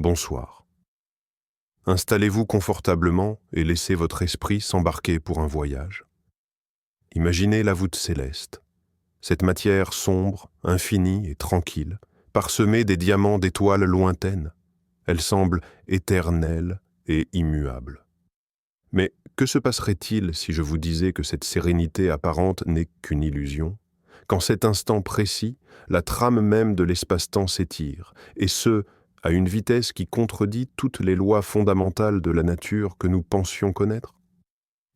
Bonsoir. Installez-vous confortablement et laissez votre esprit s'embarquer pour un voyage. Imaginez la voûte céleste, cette matière sombre, infinie et tranquille, parsemée des diamants d'étoiles lointaines. Elle semble éternelle et immuable. Mais que se passerait-il si je vous disais que cette sérénité apparente n'est qu'une illusion, qu'en cet instant précis, la trame même de l'espace-temps s'étire, et ce, à une vitesse qui contredit toutes les lois fondamentales de la nature que nous pensions connaître?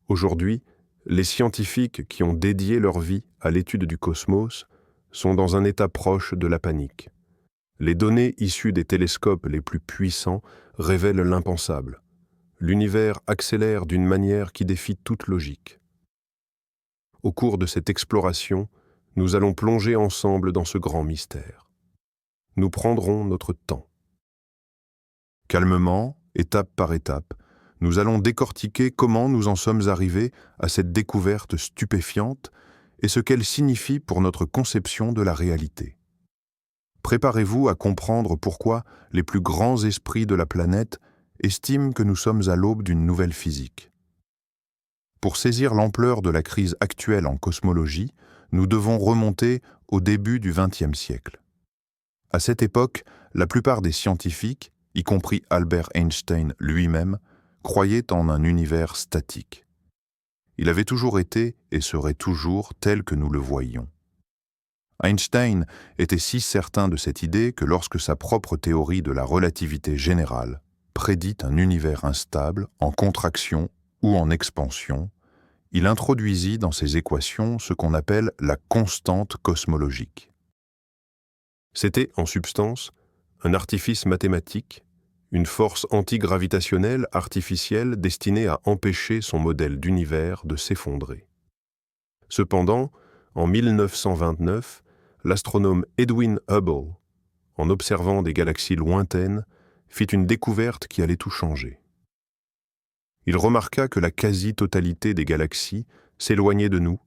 Aujourd'hui, les scientifiques qui ont dédié leur vie à l'étude du cosmos sont dans un état proche de la panique. Les données issues des télescopes les plus puissants révèlent l'impensable. L'univers accélère d'une manière qui défie toute logique. Au cours de cette exploration, nous allons plonger ensemble dans ce grand mystère. Nous prendrons notre temps. Calmement, étape par étape, nous allons décortiquer comment nous en sommes arrivés à cette découverte stupéfiante et ce qu'elle signifie pour notre conception de la réalité. Préparez-vous à comprendre pourquoi les plus grands esprits de la planète estiment que nous sommes à l'aube d'une nouvelle physique. Pour saisir l'ampleur de la crise actuelle en cosmologie, nous devons remonter au début du XXe siècle. À cette époque, la plupart des scientifiques, y compris Albert Einstein lui-même, croyaient en un univers statique. Il avait toujours été et serait toujours tel que nous le voyions. Einstein était si certain de cette idée que lorsque sa propre théorie de la relativité générale prédit un univers instable, en contraction ou en expansion, il introduisit dans ses équations ce qu'on appelle la constante cosmologique. C'était, en substance, un artifice mathématique, une force antigravitationnelle artificielle destinée à empêcher son modèle d'univers de s'effondrer. Cependant, en 1929, l'astronome Edwin Hubble, en observant des galaxies lointaines, fit une découverte qui allait tout changer. Il remarqua que la quasi-totalité des galaxies s'éloignait de nous,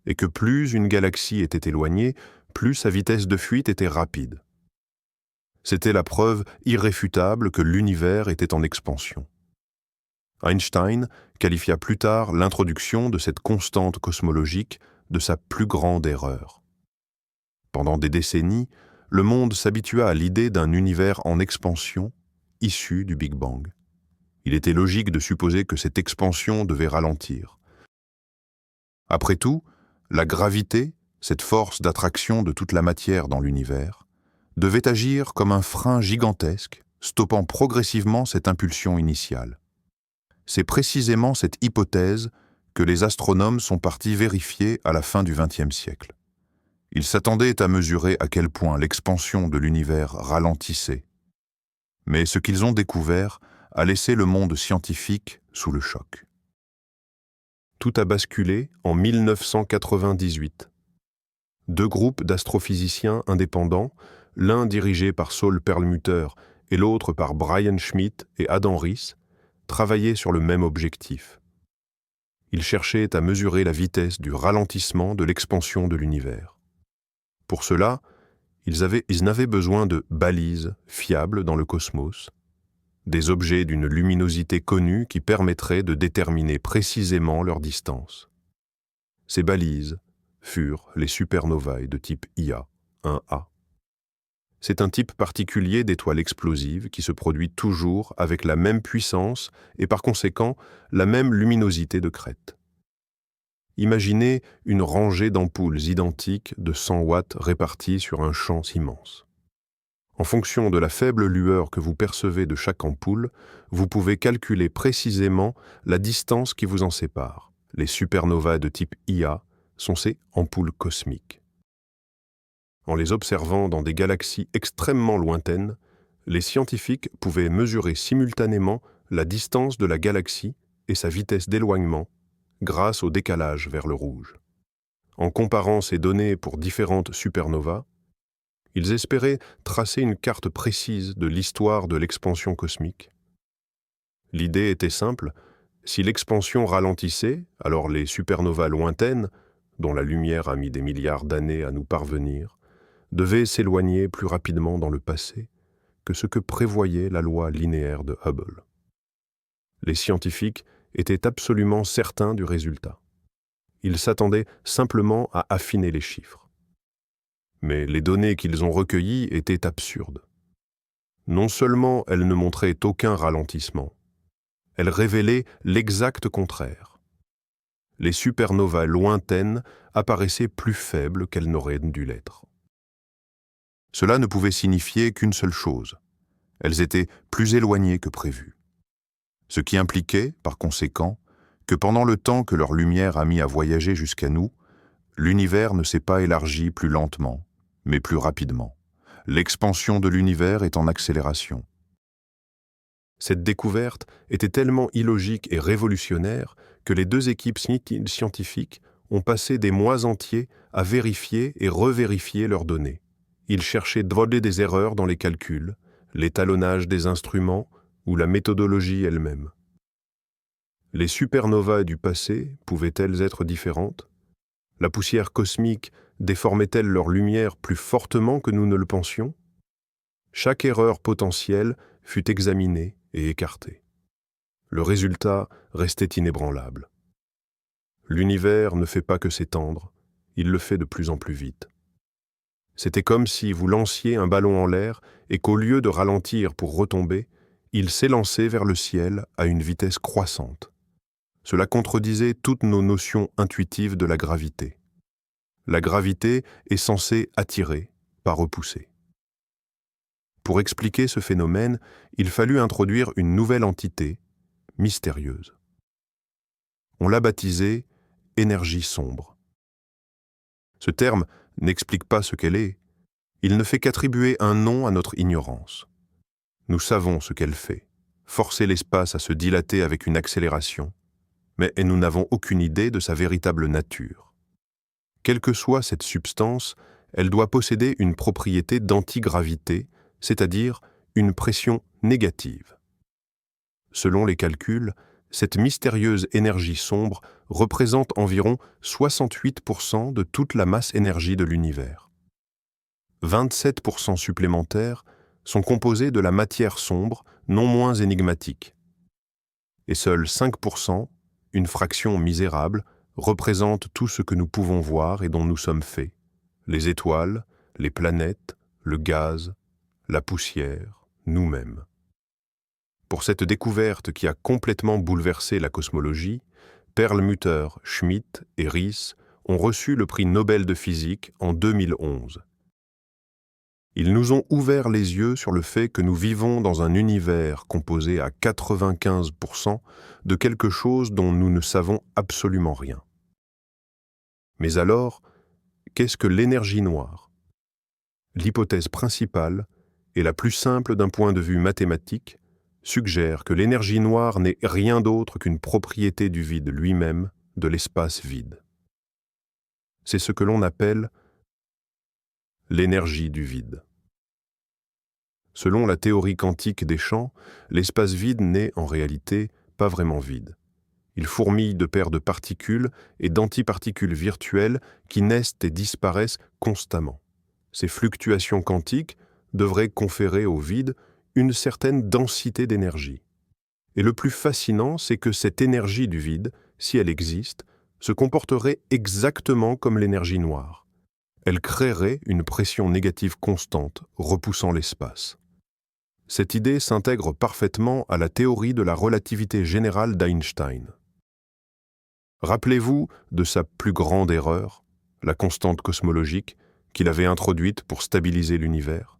et que plus une galaxie était éloignée, plus sa vitesse de fuite était rapide. C'était la preuve irréfutable que l'univers était en expansion. Einstein qualifia plus tard l'introduction de cette constante cosmologique de sa plus grande erreur. Pendant des décennies, le monde s'habitua à l'idée d'un univers en expansion, issu du Big Bang. Il était logique de supposer que cette expansion devait ralentir. Après tout, la gravité, cette force d'attraction de toute la matière dans l'univers, devait agir comme un frein gigantesque, stoppant progressivement cette impulsion initiale. C'est précisément cette hypothèse que les astronomes sont partis vérifier à la fin du XXe siècle. Ils s'attendaient à mesurer à quel point l'expansion de l'univers ralentissait. Mais ce qu'ils ont découvert a laissé le monde scientifique sous le choc. Tout a basculé en 1998. Deux groupes d'astrophysiciens indépendants, l'un dirigé par Saul Perlmutter et l'autre par Brian Schmidt et Adam Riess, travaillaient sur le même objectif. Ils cherchaient à mesurer la vitesse du ralentissement de l'expansion de l'univers. Pour cela, ils n'avaient besoin de balises fiables dans le cosmos, des objets d'une luminosité connue qui permettraient de déterminer précisément leur distance. Ces balises furent les supernovae de type Ia, 1A. C'est un type particulier d'étoile explosive qui se produit toujours avec la même puissance et par conséquent la même luminosité de crête. Imaginez une rangée d'ampoules identiques de 100 watts réparties sur un champ immense. En fonction de la faible lueur que vous percevez de chaque ampoule, vous pouvez calculer précisément la distance qui vous en sépare. Les supernovas de type Ia sont ces ampoules cosmiques. En les observant dans des galaxies extrêmement lointaines, les scientifiques pouvaient mesurer simultanément la distance de la galaxie et sa vitesse d'éloignement grâce au décalage vers le rouge. En comparant ces données pour différentes supernovas, ils espéraient tracer une carte précise de l'histoire de l'expansion cosmique. L'idée était simple, si l'expansion ralentissait, alors les supernovas lointaines, dont la lumière a mis des milliards d'années à nous parvenir, devaient s'éloigner plus rapidement dans le passé, que ce que prévoyait la loi linéaire de Hubble. Les scientifiques étaient absolument certains du résultat. Ils s'attendaient simplement à affiner les chiffres. Mais les données qu'ils ont recueillies étaient absurdes. Non seulement elles ne montraient aucun ralentissement, elles révélaient l'exact contraire. Les supernovas lointaines apparaissaient plus faibles qu'elles n'auraient dû l'être. Cela ne pouvait signifier qu'une seule chose. Elles étaient plus éloignées que prévu. Ce qui impliquait, par conséquent, que pendant le temps que leur lumière a mis à voyager jusqu'à nous, l'univers ne s'est pas élargi plus lentement, mais plus rapidement. L'expansion de l'univers est en accélération. Cette découverte était tellement illogique et révolutionnaire que les deux équipes scientifiques ont passé des mois entiers à vérifier et revérifier leurs données. Ils cherchaient de voler des erreurs dans les calculs, l'étalonnage des instruments ou la méthodologie elle-même. Les supernovas du passé pouvaient-elles être différentes? La poussière cosmique déformait-elle leur lumière plus fortement que nous ne le pensions? Chaque erreur potentielle fut examinée et écartée. Le résultat restait inébranlable. L'univers ne fait pas que s'étendre, il le fait de plus en plus vite. C'était comme si vous lanciez un ballon en l'air et qu'au lieu de ralentir pour retomber, il s'élançait vers le ciel à une vitesse croissante. Cela contredisait toutes nos notions intuitives de la gravité. La gravité est censée attirer, pas repousser. Pour expliquer ce phénomène, il fallut introduire une nouvelle entité, mystérieuse. On l'a baptisée « énergie sombre ». Ce terme n'explique pas ce qu'elle est, il ne fait qu'attribuer un nom à notre ignorance. Nous savons ce qu'elle fait, forcer l'espace à se dilater avec une accélération, mais nous n'avons aucune idée de sa véritable nature. Quelle que soit cette substance, elle doit posséder une propriété d'antigravité, c'est-à-dire une pression négative. Selon les calculs, cette mystérieuse énergie sombre représente environ 68% de toute la masse énergie de l'univers. 27% supplémentaires sont composés de la matière sombre, non moins énigmatique. Et seuls 5%, une fraction misérable, représentent tout ce que nous pouvons voir et dont nous sommes faits, les étoiles, les planètes, le gaz, la poussière, nous-mêmes. Pour cette découverte qui a complètement bouleversé la cosmologie, Perlmutter, Schmidt et Riess ont reçu le prix Nobel de physique en 2011. Ils nous ont ouvert les yeux sur le fait que nous vivons dans un univers composé à 95% de quelque chose dont nous ne savons absolument rien. Mais alors, qu'est-ce que l'énergie noire? L'hypothèse principale, et la plus simple d'un point de vue mathématique, suggère que l'énergie noire n'est rien d'autre qu'une propriété du vide lui-même, de l'espace vide. C'est ce que l'on appelle l'énergie du vide. Selon la théorie quantique des champs, l'espace vide n'est, en réalité, pas vraiment vide. Il fourmille de paires de particules et d'antiparticules virtuelles qui naissent et disparaissent constamment. Ces fluctuations quantiques devraient conférer au vide une certaine densité d'énergie. Et le plus fascinant, c'est que cette énergie du vide, si elle existe, se comporterait exactement comme l'énergie noire. Elle créerait une pression négative constante, repoussant l'espace. Cette idée s'intègre parfaitement à la théorie de la relativité générale d'Einstein. Rappelez-vous de sa plus grande erreur, la constante cosmologique, qu'il avait introduite pour stabiliser l'univers.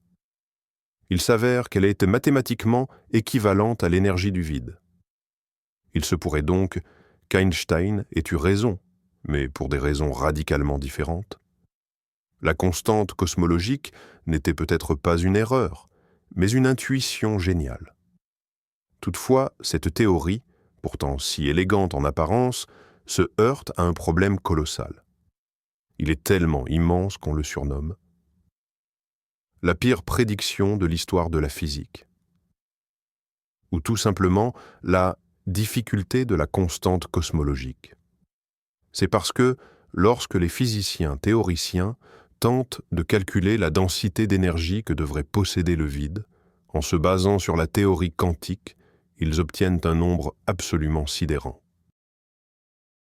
Il s'avère qu'elle est mathématiquement équivalente à l'énergie du vide. Il se pourrait donc qu'Einstein ait eu raison, mais pour des raisons radicalement différentes. La constante cosmologique n'était peut-être pas une erreur, mais une intuition géniale. Toutefois, cette théorie, pourtant si élégante en apparence, se heurte à un problème colossal. Il est tellement immense qu'on le surnomme la pire prédiction de l'histoire de la physique, ou tout simplement la difficulté de la constante cosmologique. C'est parce que, lorsque les physiciens théoriciens tentent de calculer la densité d'énergie que devrait posséder le vide, En se basant sur la théorie quantique, ils obtiennent un nombre absolument sidérant.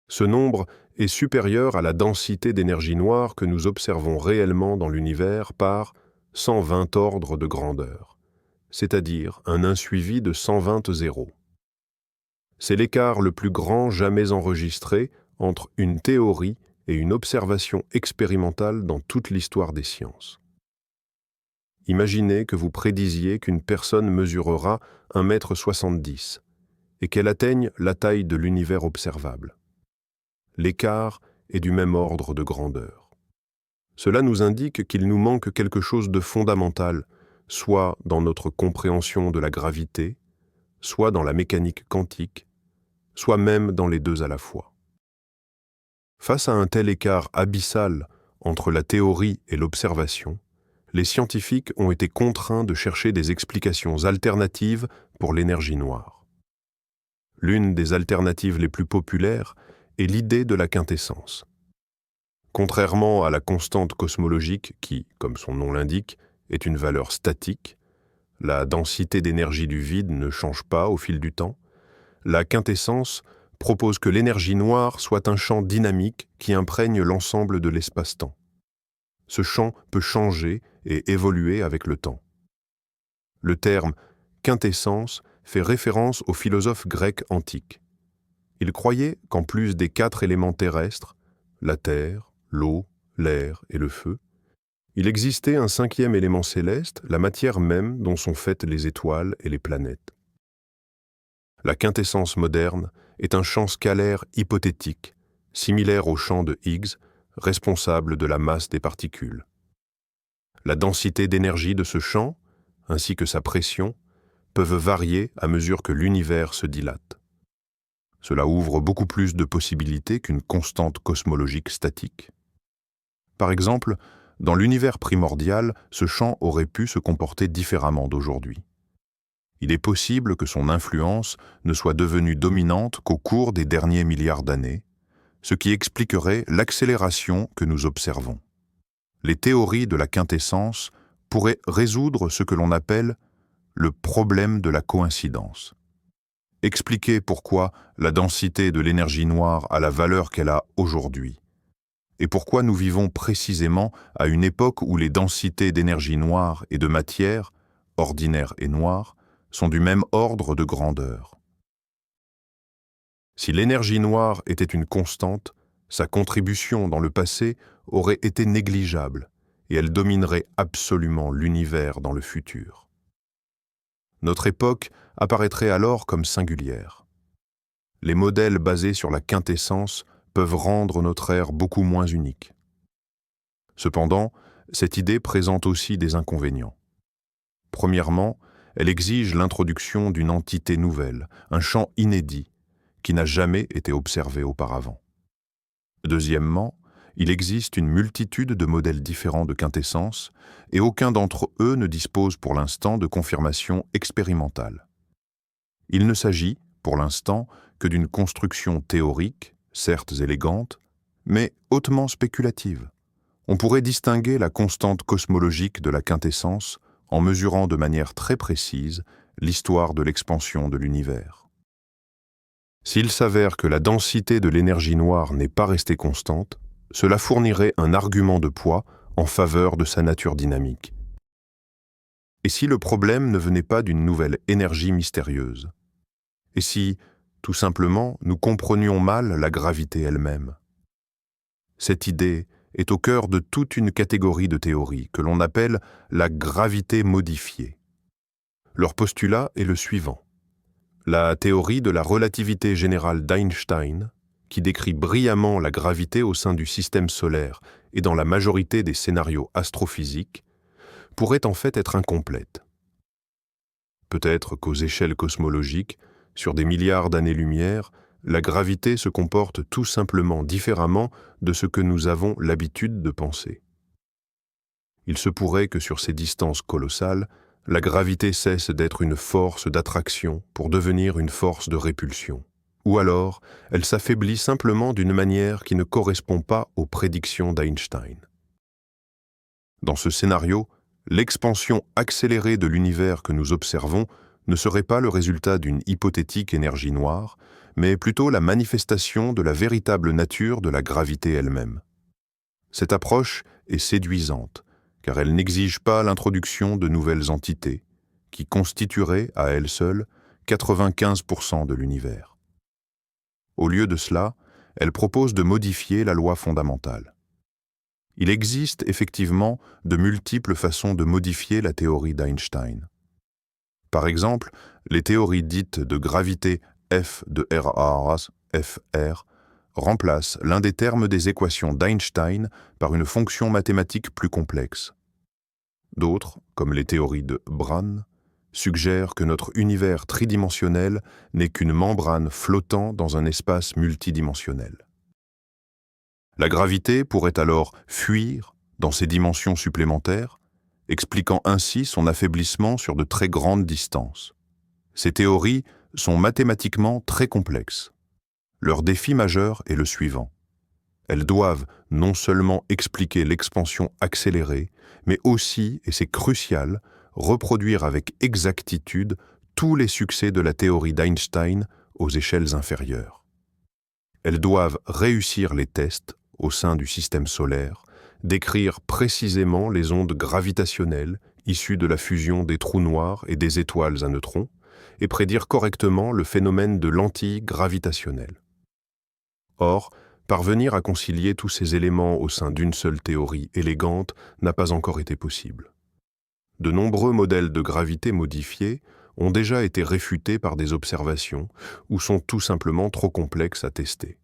Ce nombre est supérieur à la densité d'énergie noire que nous observons réellement dans l'univers par 120 ordres de grandeur, c'est-à-dire un insuivi de 120 zéros. C'est l'écart le plus grand jamais enregistré entre une théorie et une observation expérimentale dans toute l'histoire des sciences. Imaginez que vous prédisiez qu'une personne mesurera 1,70 m et qu'elle atteigne la taille de l'univers observable. L'écart est du même ordre de grandeur. Cela nous indique qu'il nous manque quelque chose de fondamental, soit dans notre compréhension de la gravité, soit dans la mécanique quantique, soit même dans les deux à la fois. Face à un tel écart abyssal entre la théorie et l'observation, les scientifiques ont été contraints de chercher des explications alternatives pour l'énergie noire. L'une des alternatives les plus populaires est l'idée de la quintessence. Contrairement à la constante cosmologique qui, comme son nom l'indique, est une valeur statique, la densité d'énergie du vide ne change pas au fil du temps, la quintessence propose que l'énergie noire soit un champ dynamique qui imprègne l'ensemble de l'espace-temps. Ce champ peut changer et évoluer avec le temps. Le terme quintessence fait référence aux philosophes grecs antiques. Ils croyaient qu'en plus des 4 éléments terrestres, la terre, l'eau, l'air et le feu, il existait un 5e élément céleste, la matière même dont sont faites les étoiles et les planètes. La quintessence moderne est un champ scalaire hypothétique, similaire au champ de Higgs, responsable de la masse des particules. La densité d'énergie de ce champ, ainsi que sa pression, peuvent varier à mesure que l'univers se dilate. Cela ouvre beaucoup plus de possibilités qu'une constante cosmologique statique. Par exemple, dans l'univers primordial, ce champ aurait pu se comporter différemment d'aujourd'hui. Il est possible que son influence ne soit devenue dominante qu'au cours des derniers milliards d'années, ce qui expliquerait l'accélération que nous observons. Les théories de la quintessence pourraient résoudre ce que l'on appelle le problème de la coïncidence. Expliquer pourquoi la densité de l'énergie noire a la valeur qu'elle a aujourd'hui, et pourquoi nous vivons précisément à une époque où les densités d'énergie noire et de matière, ordinaire et noire, sont du même ordre de grandeur. Si l'énergie noire était une constante, sa contribution dans le passé aurait été négligeable et elle dominerait absolument l'univers dans le futur. Notre époque apparaîtrait alors comme singulière. Les modèles basés sur la quintessence peuvent rendre notre ère beaucoup moins unique. Cependant, cette idée présente aussi des inconvénients. Premièrement, elle exige l'introduction d'une entité nouvelle, un champ inédit, qui n'a jamais été observé auparavant. Deuxièmement, il existe une multitude de modèles différents de quintessence et aucun d'entre eux ne dispose pour l'instant de confirmation expérimentale. Il ne s'agit, pour l'instant, que d'une construction théorique, certes élégante, mais hautement spéculative. On pourrait distinguer la constante cosmologique de la quintessence en mesurant de manière très précise l'histoire de l'expansion de l'univers. S'il s'avère que la densité de l'énergie noire n'est pas restée constante, cela fournirait un argument de poids en faveur de sa nature dynamique. Et si le problème ne venait pas d'une nouvelle énergie mystérieuse? Et si, tout simplement, nous comprenions mal la gravité elle-même? Cette idée est au cœur de toute une catégorie de théories que l'on appelle la gravité modifiée. Leur postulat est le suivant. La théorie de la relativité générale d'Einstein, qui décrit brillamment la gravité au sein du système solaire et dans la majorité des scénarios astrophysiques, pourrait en fait être incomplète. Peut-être qu'aux échelles cosmologiques, sur des milliards d'années-lumière, la gravité se comporte tout simplement différemment de ce que nous avons l'habitude de penser. Il se pourrait que sur ces distances colossales, la gravité cesse d'être une force d'attraction pour devenir une force de répulsion. Ou alors, elle s'affaiblit simplement d'une manière qui ne correspond pas aux prédictions d'Einstein. Dans ce scénario, l'expansion accélérée de l'univers que nous observons ne serait pas le résultat d'une hypothétique énergie noire, mais plutôt la manifestation de la véritable nature de la gravité elle-même. Cette approche est séduisante, car elle n'exige pas l'introduction de nouvelles entités, qui constitueraient, à elles seules, 95% de l'univers. Au lieu de cela, elle propose de modifier la loi fondamentale. Il existe effectivement de multiples façons de modifier la théorie d'Einstein. Par exemple, les théories dites de gravité F de R Fr remplacent l'un des termes des équations d'Einstein par une fonction mathématique plus complexe. D'autres, comme les théories de Brane, suggèrent que notre univers tridimensionnel n'est qu'une membrane flottant dans un espace multidimensionnel. La gravité pourrait alors fuir dans ces dimensions supplémentaires, expliquant ainsi son affaiblissement sur de très grandes distances. Ces théories sont mathématiquement très complexes. Leur défi majeur est le suivant. Elles doivent non seulement expliquer l'expansion accélérée, mais aussi, et c'est crucial, reproduire avec exactitude tous les succès de la théorie d'Einstein aux échelles inférieures. Elles doivent réussir les tests au sein du système solaire, décrire précisément les ondes gravitationnelles issues de la fusion des trous noirs et des étoiles à neutrons, et prédire correctement le phénomène de lentille gravitationnelle. Or, parvenir à concilier tous ces éléments au sein d'une seule théorie élégante n'a pas encore été possible. De nombreux modèles de gravité modifiés ont déjà été réfutés par des observations ou sont tout simplement trop complexes à tester.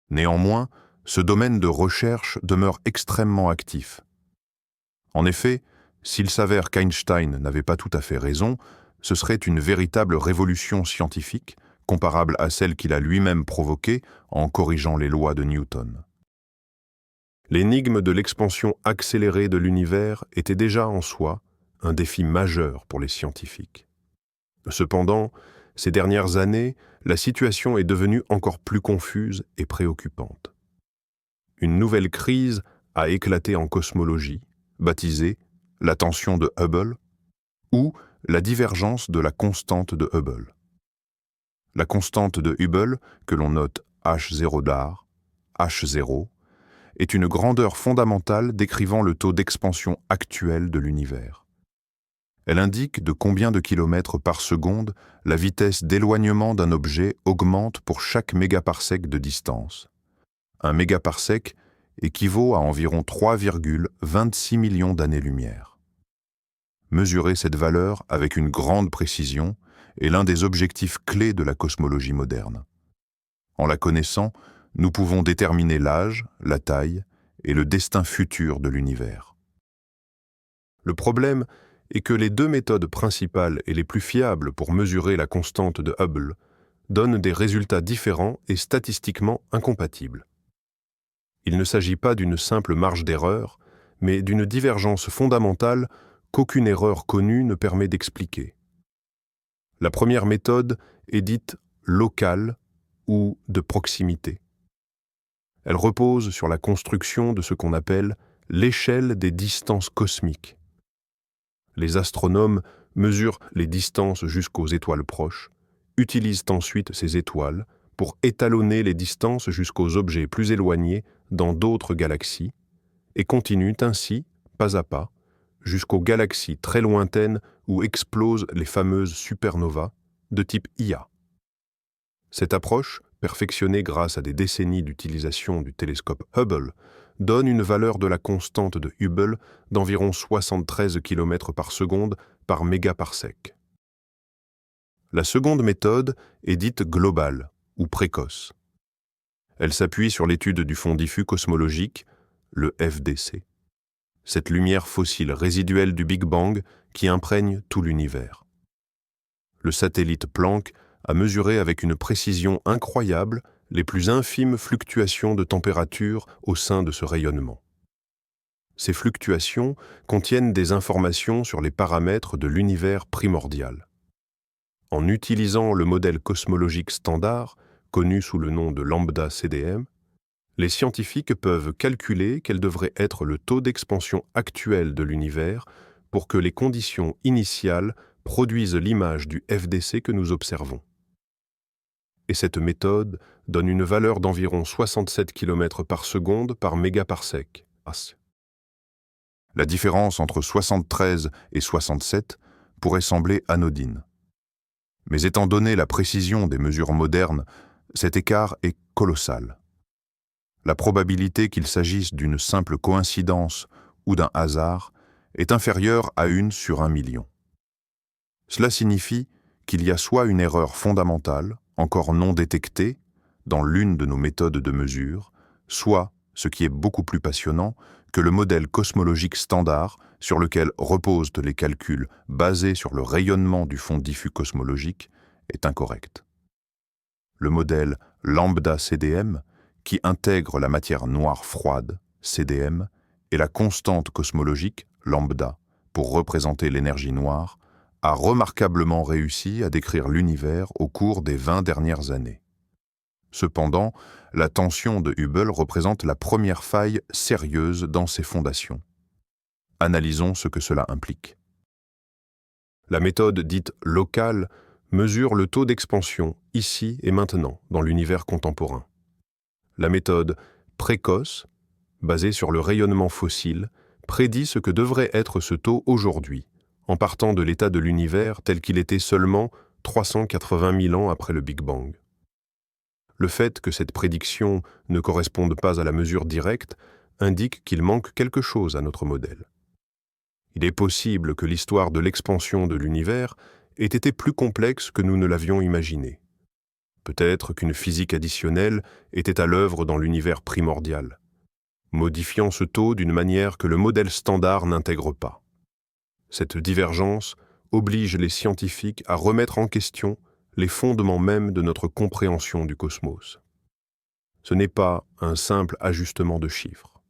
Néanmoins, ce domaine de recherche demeure extrêmement actif. En effet, s'il s'avère qu'Einstein n'avait pas tout à fait raison, ce serait une véritable révolution scientifique, comparable à celle qu'il a lui-même provoquée en corrigeant les lois de Newton. L'énigme de l'expansion accélérée de l'univers était déjà en soi un défi majeur pour les scientifiques. Cependant, ces dernières années, la situation est devenue encore plus confuse et préoccupante. Une nouvelle crise a éclaté en cosmologie, baptisée la tension de Hubble ou la divergence de la constante de Hubble. La constante de Hubble, que l'on note H0 H0, est une grandeur fondamentale décrivant le taux d'expansion actuel de l'univers. Elle indique de combien de kilomètres par seconde la vitesse d'éloignement d'un objet augmente pour chaque mégaparsec de distance. Un mégaparsec équivaut à environ 3,26 millions d'années-lumière. Mesurer cette valeur avec une grande précision est l'un des objectifs clés de la cosmologie moderne. En la connaissant, nous pouvons déterminer l'âge, la taille et le destin futur de l'univers. Le problème est que les deux méthodes principales et les plus fiables pour mesurer la constante de Hubble donnent des résultats différents et statistiquement incompatibles. Il ne s'agit pas d'une simple marge d'erreur, mais d'une divergence fondamentale qu'aucune erreur connue ne permet d'expliquer. La première méthode est dite locale ou de proximité. Elle repose sur la construction de ce qu'on appelle l'échelle des distances cosmiques. Les astronomes mesurent les distances jusqu'aux étoiles proches, utilisent ensuite ces étoiles pour étalonner les distances jusqu'aux objets plus éloignés dans d'autres galaxies et continuent ainsi, pas à pas, jusqu'aux galaxies très lointaines où explosent les fameuses supernovas de type Ia. Cette approche, perfectionnée grâce à des décennies d'utilisation du télescope Hubble, donne une valeur de la constante de Hubble d'environ 73 km par seconde par mégaparsec. La seconde méthode est dite globale ou précoce. Elle s'appuie sur l'étude du fond diffus cosmologique, le FDC. Cette lumière fossile résiduelle du Big Bang qui imprègne tout l'univers. Le satellite Planck a mesuré avec une précision incroyable les plus infimes fluctuations de température au sein de ce rayonnement. Ces fluctuations contiennent des informations sur les paramètres de l'univers primordial. En utilisant le modèle cosmologique standard, connu sous le nom de lambda CDM, Les scientifiques peuvent calculer quel devrait être le taux d'expansion actuel de l'univers pour que les conditions initiales produisent l'image du FDC que nous observons. Et cette méthode donne une valeur d'environ 67 km par seconde par mégaparsec. La différence entre 73 et 67 pourrait sembler anodine. Mais étant donné la précision des mesures modernes, cet écart est colossal. La probabilité qu'il s'agisse d'une simple coïncidence ou d'un hasard est inférieure à 1 sur 1 million. Cela signifie qu'il y a soit une erreur fondamentale, encore non détectée, dans l'une de nos méthodes de mesure, soit, ce qui est beaucoup plus passionnant, que le modèle cosmologique standard, sur lequel reposent les calculs basés sur le rayonnement du fond diffus cosmologique, est incorrect. Le modèle lambda-CDM, qui intègre la matière noire froide, CDM, et la constante cosmologique, lambda, pour représenter l'énergie noire, a remarquablement réussi à décrire l'univers au cours des 20 dernières années. Cependant, la tension de Hubble représente la première faille sérieuse dans ses fondations. Analysons ce que cela implique. La méthode dite locale mesure le taux d'expansion ici et maintenant dans l'univers contemporain. La méthode précoce, basée sur le rayonnement fossile, prédit ce que devrait être ce taux aujourd'hui, en partant de l'état de l'univers tel qu'il était seulement 380 000 ans après le Big Bang. Le fait que cette prédiction ne corresponde pas à la mesure directe indique qu'il manque quelque chose à notre modèle. Il est possible que l'histoire de l'expansion de l'univers ait été plus complexe que nous ne l'avions imaginé. Peut-être qu'une physique additionnelle était à l'œuvre dans l'univers primordial, modifiant ce taux d'une manière que le modèle standard n'intègre pas. Cette divergence oblige les scientifiques à remettre en question les fondements mêmes de notre compréhension du cosmos. Ce n'est pas un simple ajustement de chiffres.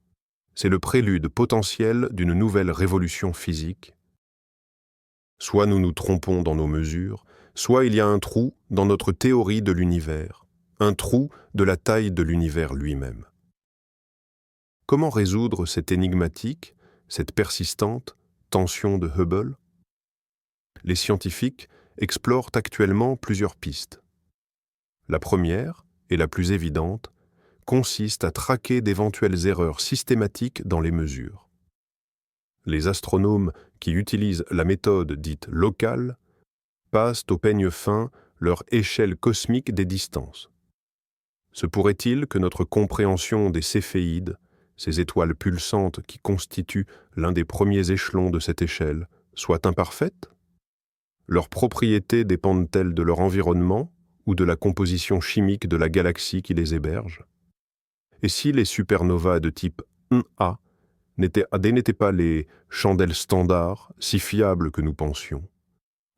C'est le prélude potentiel d'une nouvelle révolution physique. Soit nous nous trompons dans nos mesures, soit il y a un trou dans notre théorie de l'univers, un trou de la taille de l'univers lui-même. Comment résoudre cette énigmatique, cette persistante tension de Hubble? Les scientifiques explorent actuellement plusieurs pistes. La première, et la plus évidente, consiste à traquer d'éventuelles erreurs systématiques dans les mesures. Les astronomes qui utilisent la méthode dite locale passent au peigne fin leur échelle cosmique des distances. Se pourrait-il que notre compréhension des céphéides, ces étoiles pulsantes qui constituent l'un des premiers échelons de cette échelle, soit imparfaite? Leurs propriétés dépendent-elles de leur environnement ou de la composition chimique de la galaxie qui les héberge? Et si les supernovas de type 1A n'étaient pas les chandelles standards, si fiables que nous pensions?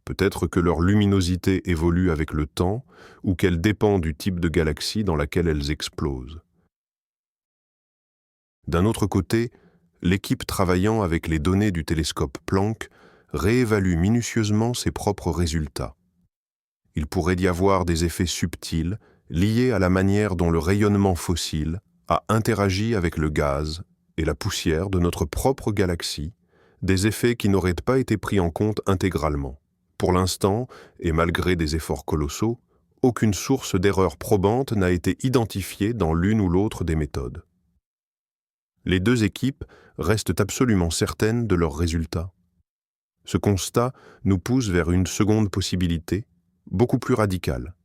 Peut-être que leur luminosité évolue avec le temps ou qu'elle dépend du type de galaxie dans laquelle elles explosent. D'un autre côté, l'équipe travaillant avec les données du télescope Planck réévalue minutieusement ses propres résultats. Il pourrait y avoir des effets subtils liés à la manière dont le rayonnement fossile a interagi avec le gaz et la poussière de notre propre galaxie, des effets qui n'auraient pas été pris en compte intégralement. Pour l'instant, et malgré des efforts colossaux, aucune source d'erreur probante n'a été identifiée dans l'une ou l'autre des méthodes. Les deux équipes restent absolument certaines de leurs résultats. Ce constat nous pousse vers une seconde possibilité, beaucoup plus radicale.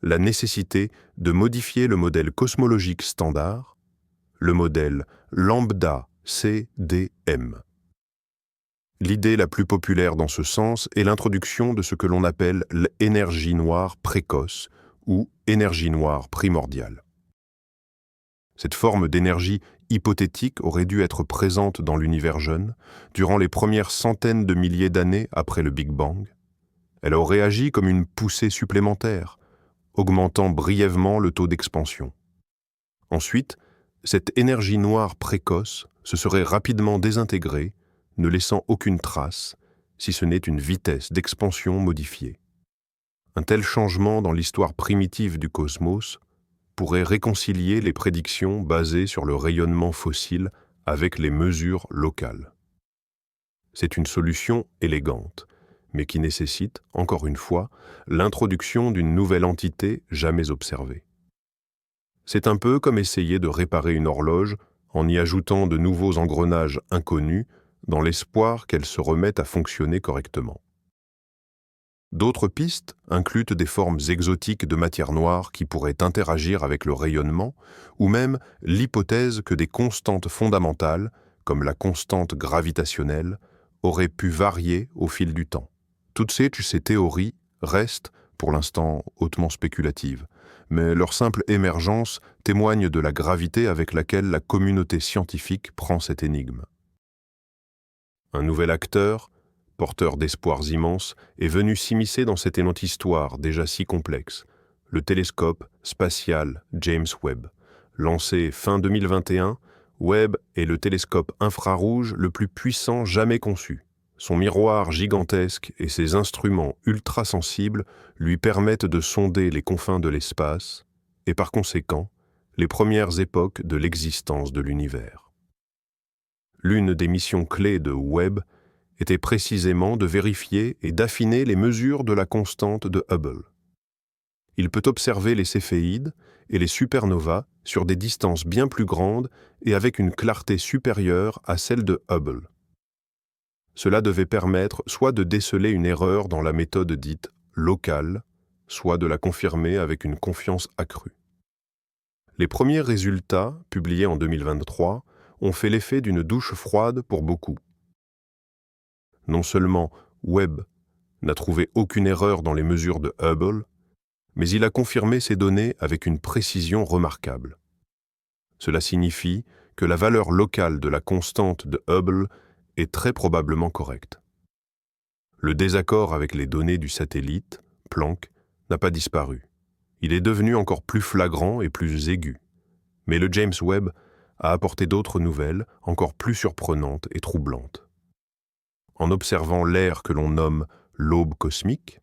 La nécessité de modifier le modèle cosmologique standard, le modèle lambda-CDM. L'idée la plus populaire dans ce sens est l'introduction de ce que l'on appelle l'énergie noire précoce ou énergie noire primordiale. Cette forme d'énergie hypothétique aurait dû être présente dans l'univers jeune durant les premières centaines de milliers d'années après le Big Bang. Elle aurait agi comme une poussée supplémentaire, augmentant brièvement le taux d'expansion. Ensuite, cette énergie noire précoce se serait rapidement désintégrée, ne laissant aucune trace, si ce n'est une vitesse d'expansion modifiée. Un tel changement dans l'histoire primitive du cosmos pourrait réconcilier les prédictions basées sur le rayonnement fossile avec les mesures locales. C'est une solution élégante, mais qui nécessite, encore une fois, l'introduction d'une nouvelle entité jamais observée. C'est un peu comme essayer de réparer une horloge en y ajoutant de nouveaux engrenages inconnus dans l'espoir qu'elle se remette à fonctionner correctement. D'autres pistes incluent des formes exotiques de matière noire qui pourraient interagir avec le rayonnement, ou même l'hypothèse que des constantes fondamentales, comme la constante gravitationnelle, auraient pu varier au fil du temps. Toutes ces théories restent, pour l'instant, hautement spéculatives, mais leur simple émergence témoigne de la gravité avec laquelle la communauté scientifique prend cette énigme. Un nouvel acteur, porteur d'espoirs immenses, est venu s'immiscer dans cette énante histoire déjà si complexe, le télescope spatial James Webb. Lancé fin 2021, Webb est le télescope infrarouge le plus puissant jamais conçu. Son miroir gigantesque et ses instruments ultrasensibles lui permettent de sonder les confins de l'espace et par conséquent les premières époques de l'existence de l'univers. L'une des missions clés de Webb était précisément de vérifier et d'affiner les mesures de la constante de Hubble. Il peut observer les céphéides et les supernovas sur des distances bien plus grandes et avec une clarté supérieure à celle de Hubble. Cela devait permettre soit de déceler une erreur dans la méthode dite locale, soit de la confirmer avec une confiance accrue. Les premiers résultats, publiés en 2023, ont fait l'effet d'une douche froide pour beaucoup. Non seulement Webb n'a trouvé aucune erreur dans les mesures de Hubble, mais il a confirmé ces données avec une précision remarquable. Cela signifie que la valeur locale de la constante de Hubble est très probablement correcte. Le désaccord avec les données du satellite, Planck, n'a pas disparu. Il est devenu encore plus flagrant et plus aigu. Mais le James Webb a apporté d'autres nouvelles encore plus surprenantes et troublantes. En observant l'ère que l'on nomme l'aube cosmique,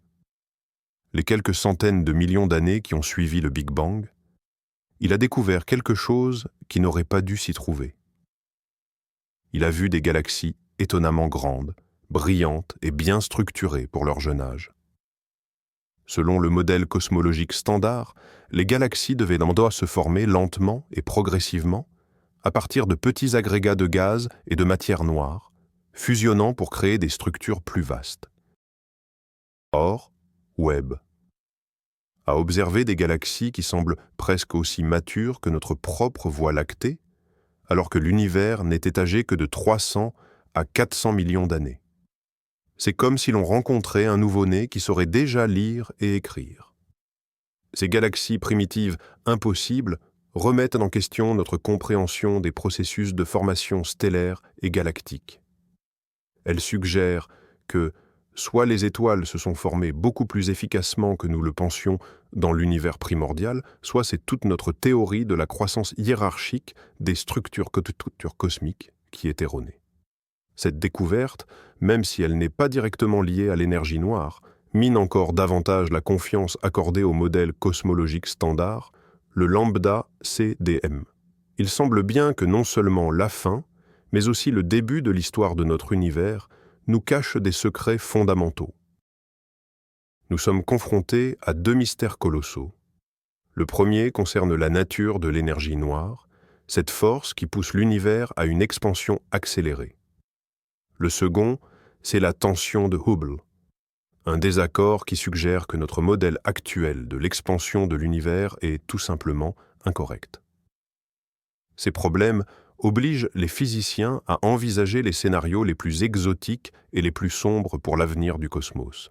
les quelques centaines de millions d'années qui ont suivi le Big Bang, il a découvert quelque chose qui n'aurait pas dû s'y trouver. Il a vu des galaxies étonnamment grandes, brillantes et bien structurées pour leur jeune âge. Selon le modèle cosmologique standard, les galaxies devaient se former lentement et progressivement à partir de petits agrégats de gaz et de matière noire, fusionnant pour créer des structures plus vastes. Or, Webb a observé des galaxies qui semblent presque aussi matures que notre propre Voie lactée, alors que l'univers n'était âgé que de 300 à 400 millions d'années. C'est comme si l'on rencontrait un nouveau-né qui saurait déjà lire et écrire. Ces galaxies primitives impossibles remettent en question notre compréhension des processus de formation stellaire et galactique. Elles suggèrent que soit les étoiles se sont formées beaucoup plus efficacement que nous le pensions dans l'univers primordial, soit c'est toute notre théorie de la croissance hiérarchique des structures cosmiques qui est erronée. Cette découverte, même si elle n'est pas directement liée à l'énergie noire, mine encore davantage la confiance accordée au modèle cosmologique standard, le lambda CDM. Il semble bien que non seulement la fin, mais aussi le début de l'histoire de notre univers nous cache des secrets fondamentaux. Nous sommes confrontés à deux mystères colossaux. Le premier concerne la nature de l'énergie noire, cette force qui pousse l'univers à une expansion accélérée. Le second, c'est la tension de Hubble, un désaccord qui suggère que notre modèle actuel de l'expansion de l'univers est tout simplement incorrect. Ces problèmes obligent les physiciens à envisager les scénarios les plus exotiques et les plus sombres pour l'avenir du cosmos.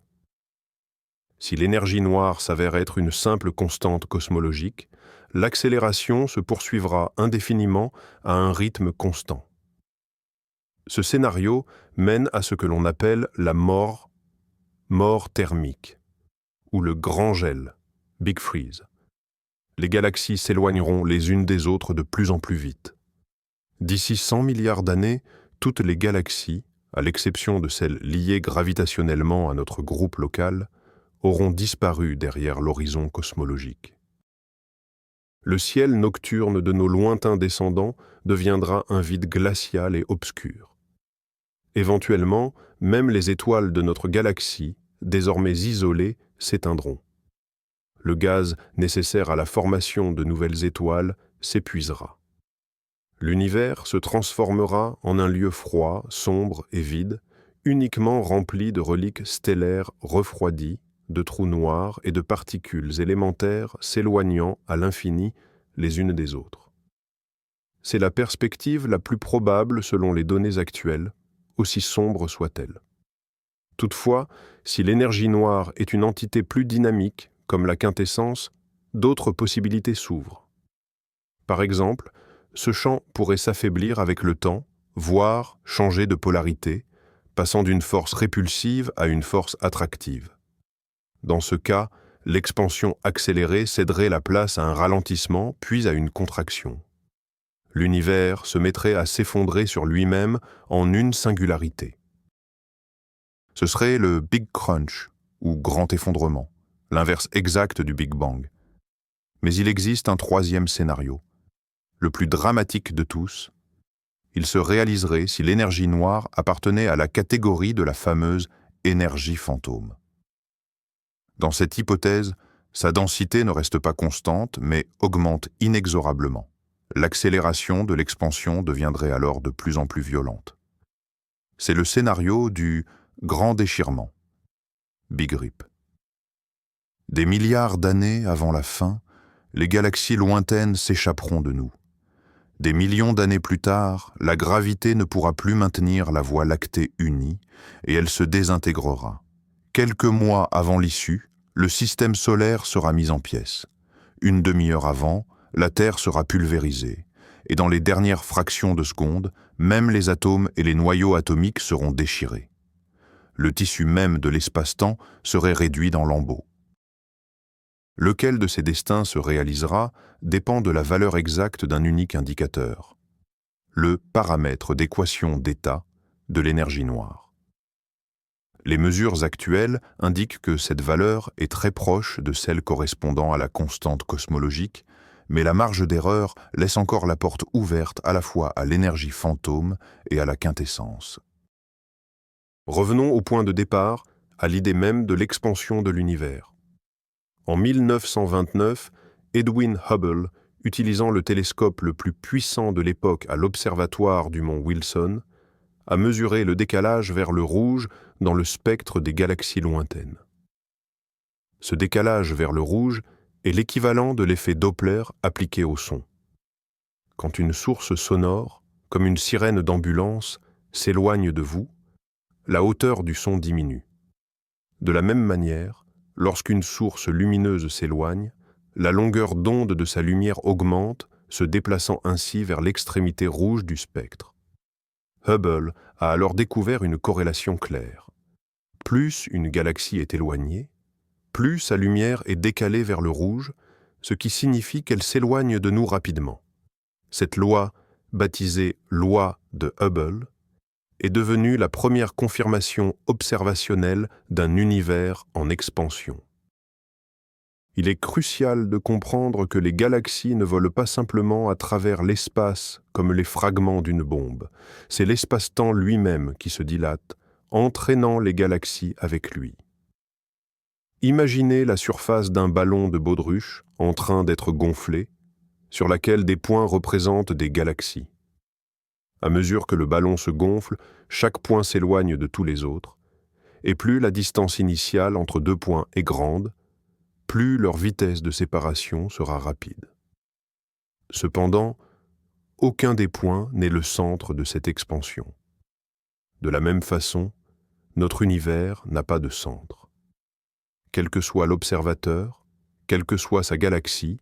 Si l'énergie noire s'avère être une simple constante cosmologique, l'accélération se poursuivra indéfiniment à un rythme constant. Ce scénario mène à ce que l'on appelle la mort thermique, ou le grand gel, Big Freeze. Les galaxies s'éloigneront les unes des autres de plus en plus vite. D'ici 100 milliards d'années, toutes les galaxies, à l'exception de celles liées gravitationnellement à notre groupe local, auront disparu derrière l'horizon cosmologique. Le ciel nocturne de nos lointains descendants deviendra un vide glacial et obscur. Éventuellement, même les étoiles de notre galaxie, désormais isolées, s'éteindront. Le gaz nécessaire à la formation de nouvelles étoiles s'épuisera. L'univers se transformera en un lieu froid, sombre et vide, uniquement rempli de reliques stellaires refroidies, de trous noirs et de particules élémentaires s'éloignant à l'infini les unes des autres. C'est la perspective la plus probable selon les données actuelles, aussi sombre soit-elle. Toutefois, si l'énergie noire est une entité plus dynamique, comme la quintessence, d'autres possibilités s'ouvrent. Par exemple, ce champ pourrait s'affaiblir avec le temps, voire changer de polarité, passant d'une force répulsive à une force attractive. Dans ce cas, l'expansion accélérée céderait la place à un ralentissement puis à une contraction. L'univers se mettrait à s'effondrer sur lui-même en une singularité. Ce serait le Big Crunch, ou grand effondrement, l'inverse exact du Big Bang. Mais il existe un troisième scénario. Le plus dramatique de tous, il se réaliserait si l'énergie noire appartenait à la catégorie de la fameuse énergie fantôme. Dans cette hypothèse, sa densité ne reste pas constante, mais augmente inexorablement. L'accélération de l'expansion deviendrait alors de plus en plus violente. C'est le scénario du grand déchirement, Big Rip. Des milliards d'années avant la fin, les galaxies lointaines s'échapperont de nous. Des millions d'années plus tard, la gravité ne pourra plus maintenir la Voie lactée unie et elle se désintégrera. Quelques mois avant l'issue, le système solaire sera mis en pièces. Une demi-heure avant, la Terre sera pulvérisée. Et dans les dernières fractions de seconde, même les atomes et les noyaux atomiques seront déchirés. Le tissu même de l'espace-temps serait réduit dans lambeaux. Lequel de ces destins se réalisera dépend de la valeur exacte d'un unique indicateur, le paramètre d'équation d'état de l'énergie noire. Les mesures actuelles indiquent que cette valeur est très proche de celle correspondant à la constante cosmologique, mais la marge d'erreur laisse encore la porte ouverte à la fois à l'énergie fantôme et à la quintessence. Revenons au point de départ, à l'idée même de l'expansion de l'univers. En 1929, Edwin Hubble, utilisant le télescope le plus puissant de l'époque à l'observatoire du mont Wilson, a mesuré le décalage vers le rouge dans le spectre des galaxies lointaines. Ce décalage vers le rouge est l'équivalent de l'effet Doppler appliqué au son. Quand une source sonore, comme une sirène d'ambulance, s'éloigne de vous, la hauteur du son diminue. De la même manière, lorsqu'une source lumineuse s'éloigne, la longueur d'onde de sa lumière augmente, se déplaçant ainsi vers l'extrémité rouge du spectre. Hubble a alors découvert une corrélation claire. Plus une galaxie est éloignée, plus sa lumière est décalée vers le rouge, ce qui signifie qu'elle s'éloigne de nous rapidement. Cette loi, baptisée loi de Hubble, est devenue la première confirmation observationnelle d'un univers en expansion. Il est crucial de comprendre que les galaxies ne volent pas simplement à travers l'espace comme les fragments d'une bombe. C'est l'espace-temps lui-même qui se dilate, entraînant les galaxies avec lui. Imaginez la surface d'un ballon de baudruche en train d'être gonflé, sur laquelle des points représentent des galaxies. À mesure que le ballon se gonfle, chaque point s'éloigne de tous les autres, et plus la distance initiale entre deux points est grande, plus leur vitesse de séparation sera rapide. Cependant, aucun des points n'est le centre de cette expansion. De la même façon, notre univers n'a pas de centre. Quel que soit l'observateur, quelle que soit sa galaxie,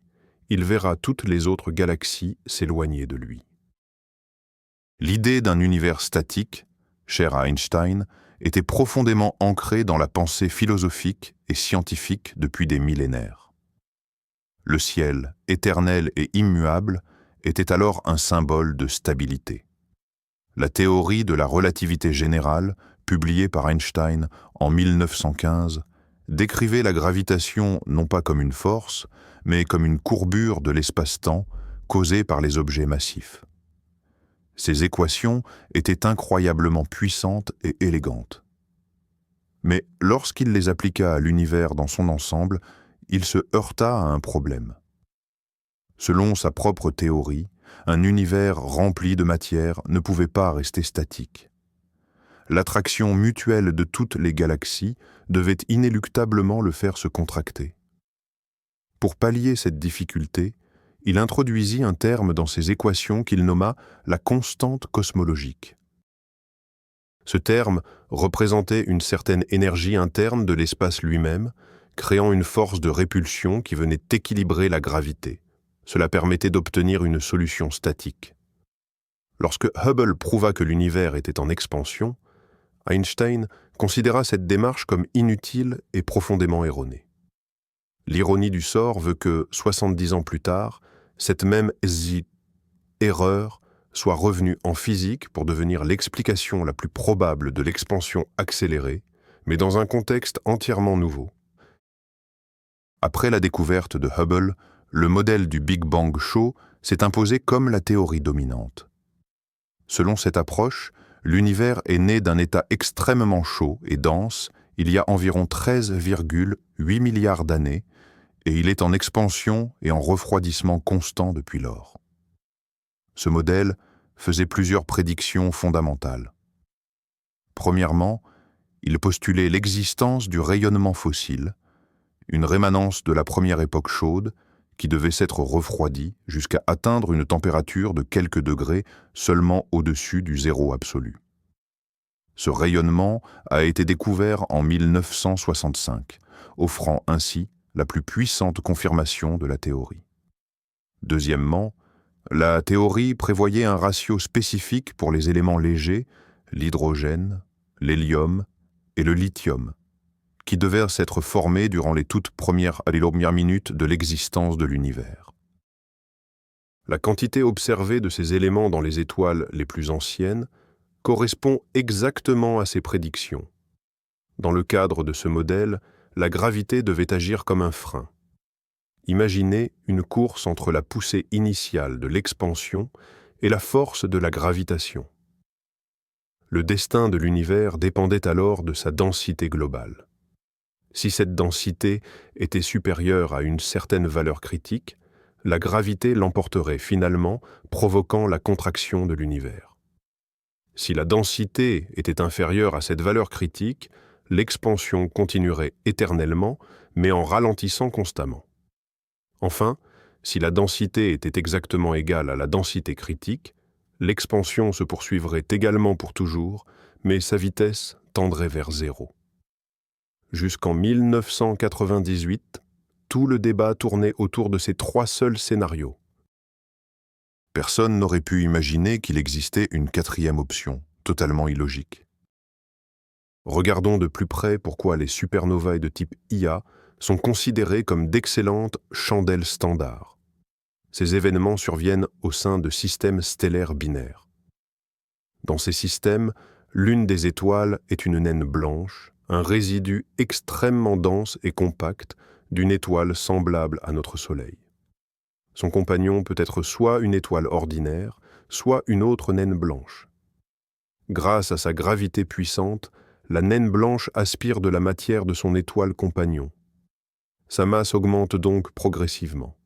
il verra toutes les autres galaxies s'éloigner de lui. L'idée d'un univers statique, chère à Einstein, était profondément ancrée dans la pensée philosophique et scientifique depuis des millénaires. Le ciel, éternel et immuable, était alors un symbole de stabilité. La théorie de la relativité générale, publiée par Einstein en 1915, décrivait la gravitation non pas comme une force, mais comme une courbure de l'espace-temps causée par les objets massifs. Ces équations étaient incroyablement puissantes et élégantes. Mais lorsqu'il les appliqua à l'univers dans son ensemble, il se heurta à un problème. Selon sa propre théorie, un univers rempli de matière ne pouvait pas rester statique. L'attraction mutuelle de toutes les galaxies devait inéluctablement le faire se contracter. Pour pallier cette difficulté, il introduisit un terme dans ses équations qu'il nomma la constante cosmologique. Ce terme représentait une certaine énergie interne de l'espace lui-même, créant une force de répulsion qui venait équilibrer la gravité. Cela permettait d'obtenir une solution statique. Lorsque Hubble prouva que l'univers était en expansion, Einstein considéra cette démarche comme inutile et profondément erronée. L'ironie du sort veut que, 70 ans plus tard, cette même erreur soit revenue en physique pour devenir l'explication la plus probable de l'expansion accélérée, mais dans un contexte entièrement nouveau. Après la découverte de Hubble, le modèle du Big Bang chaud s'est imposé comme la théorie dominante. Selon cette approche, l'univers est né d'un état extrêmement chaud et dense il y a environ 13,8 milliards d'années, et il est en expansion et en refroidissement constant depuis lors. Ce modèle faisait plusieurs prédictions fondamentales. Premièrement, il postulait l'existence du rayonnement fossile, une rémanence de la première époque chaude qui devait s'être refroidie jusqu'à atteindre une température de quelques degrés seulement au-dessus du zéro absolu. Ce rayonnement a été découvert en 1965, offrant ainsi la plus puissante confirmation de la théorie. Deuxièmement, la théorie prévoyait un ratio spécifique pour les éléments légers, l'hydrogène, l'hélium et le lithium, qui devaient s'être formés durant les toutes premières minutes de l'existence de l'univers. La quantité observée de ces éléments dans les étoiles les plus anciennes correspond exactement à ces prédictions. Dans le cadre de ce modèle, la gravité devait agir comme un frein. Imaginez une course entre la poussée initiale de l'expansion et la force de la gravitation. Le destin de l'univers dépendait alors de sa densité globale. Si cette densité était supérieure à une certaine valeur critique, la gravité l'emporterait finalement, provoquant la contraction de l'univers. Si la densité était inférieure à cette valeur critique, l'expansion continuerait éternellement, mais en ralentissant constamment. Enfin, si la densité était exactement égale à la densité critique, l'expansion se poursuivrait également pour toujours, mais sa vitesse tendrait vers zéro. Jusqu'en 1998, tout le débat tournait autour de ces trois seuls scénarios. Personne n'aurait pu imaginer qu'il existait une quatrième option, totalement illogique. Regardons de plus près pourquoi les supernovae de type Ia sont considérées comme d'excellentes chandelles standards. Ces événements surviennent au sein de systèmes stellaires binaires. Dans ces systèmes, l'une des étoiles est une naine blanche, un résidu extrêmement dense et compact d'une étoile semblable à notre Soleil. Son compagnon peut être soit une étoile ordinaire, soit une autre naine blanche. Grâce à sa gravité puissante, la naine blanche aspire de la matière de son étoile compagnon. Sa masse augmente donc progressivement.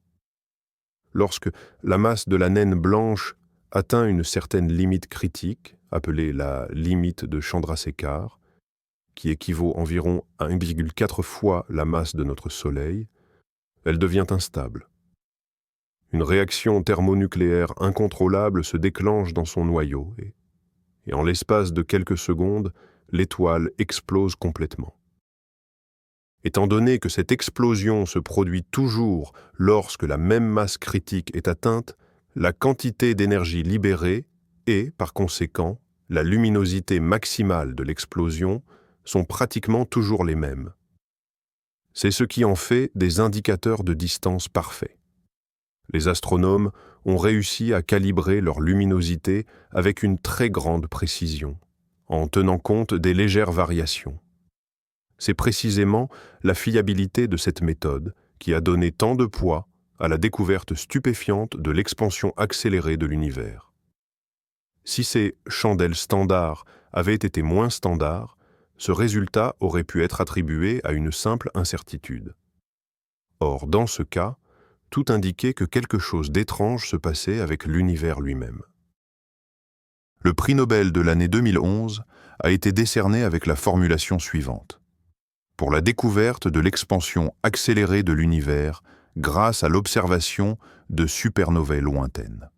Lorsque la masse de la naine blanche atteint une certaine limite critique, appelée la limite de Chandrasekhar, qui équivaut environ à 1,4 fois la masse de notre Soleil, elle devient instable. Une réaction thermonucléaire incontrôlable se déclenche dans son noyau et en l'espace de quelques secondes, l'étoile explose complètement. Étant donné que cette explosion se produit toujours lorsque la même masse critique est atteinte, la quantité d'énergie libérée et, par conséquent, la luminosité maximale de l'explosion sont pratiquement toujours les mêmes. C'est ce qui en fait des indicateurs de distance parfaits. Les astronomes ont réussi à calibrer leur luminosité avec une très grande précision, en tenant compte des légères variations. C'est précisément la fiabilité de cette méthode qui a donné tant de poids à la découverte stupéfiante de l'expansion accélérée de l'univers. Si ces chandelles standards avaient été moins standards, ce résultat aurait pu être attribué à une simple incertitude. Or, dans ce cas, tout indiquait que quelque chose d'étrange se passait avec l'univers lui-même. Le prix Nobel de l'année 2011 a été décerné avec la formulation suivante: pour la découverte de l'expansion accélérée de l'univers grâce à l'observation de supernovae lointaines.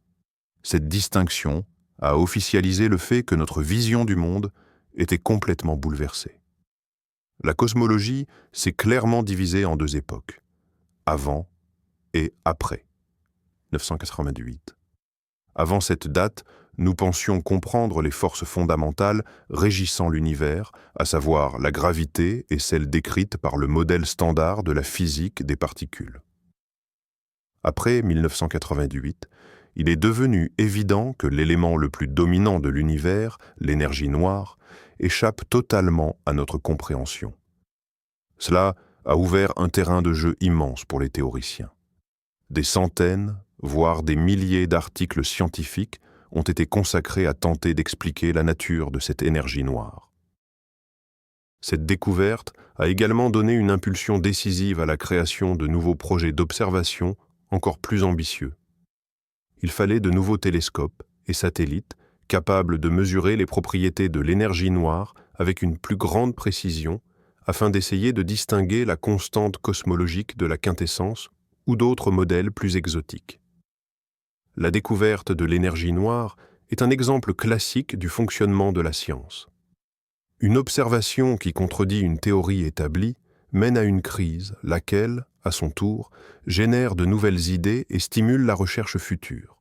Cette distinction a officialisé le fait que notre vision du monde était complètement bouleversée. La cosmologie s'est clairement divisée en deux époques, avant et après 998. Avant cette date, nous pensions comprendre les forces fondamentales régissant l'univers, à savoir la gravité et celle décrite par le modèle standard de la physique des particules. Après 1998, il est devenu évident que l'élément le plus dominant de l'univers, l'énergie noire, échappe totalement à notre compréhension. Cela a ouvert un terrain de jeu immense pour les théoriciens. Des centaines, voire des milliers d'articles scientifiques ont été consacrés à tenter d'expliquer la nature de cette énergie noire. Cette découverte a également donné une impulsion décisive à la création de nouveaux projets d'observation encore plus ambitieux. Il fallait de nouveaux télescopes et satellites capables de mesurer les propriétés de l'énergie noire avec une plus grande précision afin d'essayer de distinguer la constante cosmologique de la quintessence ou d'autres modèles plus exotiques. La découverte de l'énergie noire est un exemple classique du fonctionnement de la science. Une observation qui contredit une théorie établie mène à une crise, laquelle, à son tour, génère de nouvelles idées et stimule la recherche future.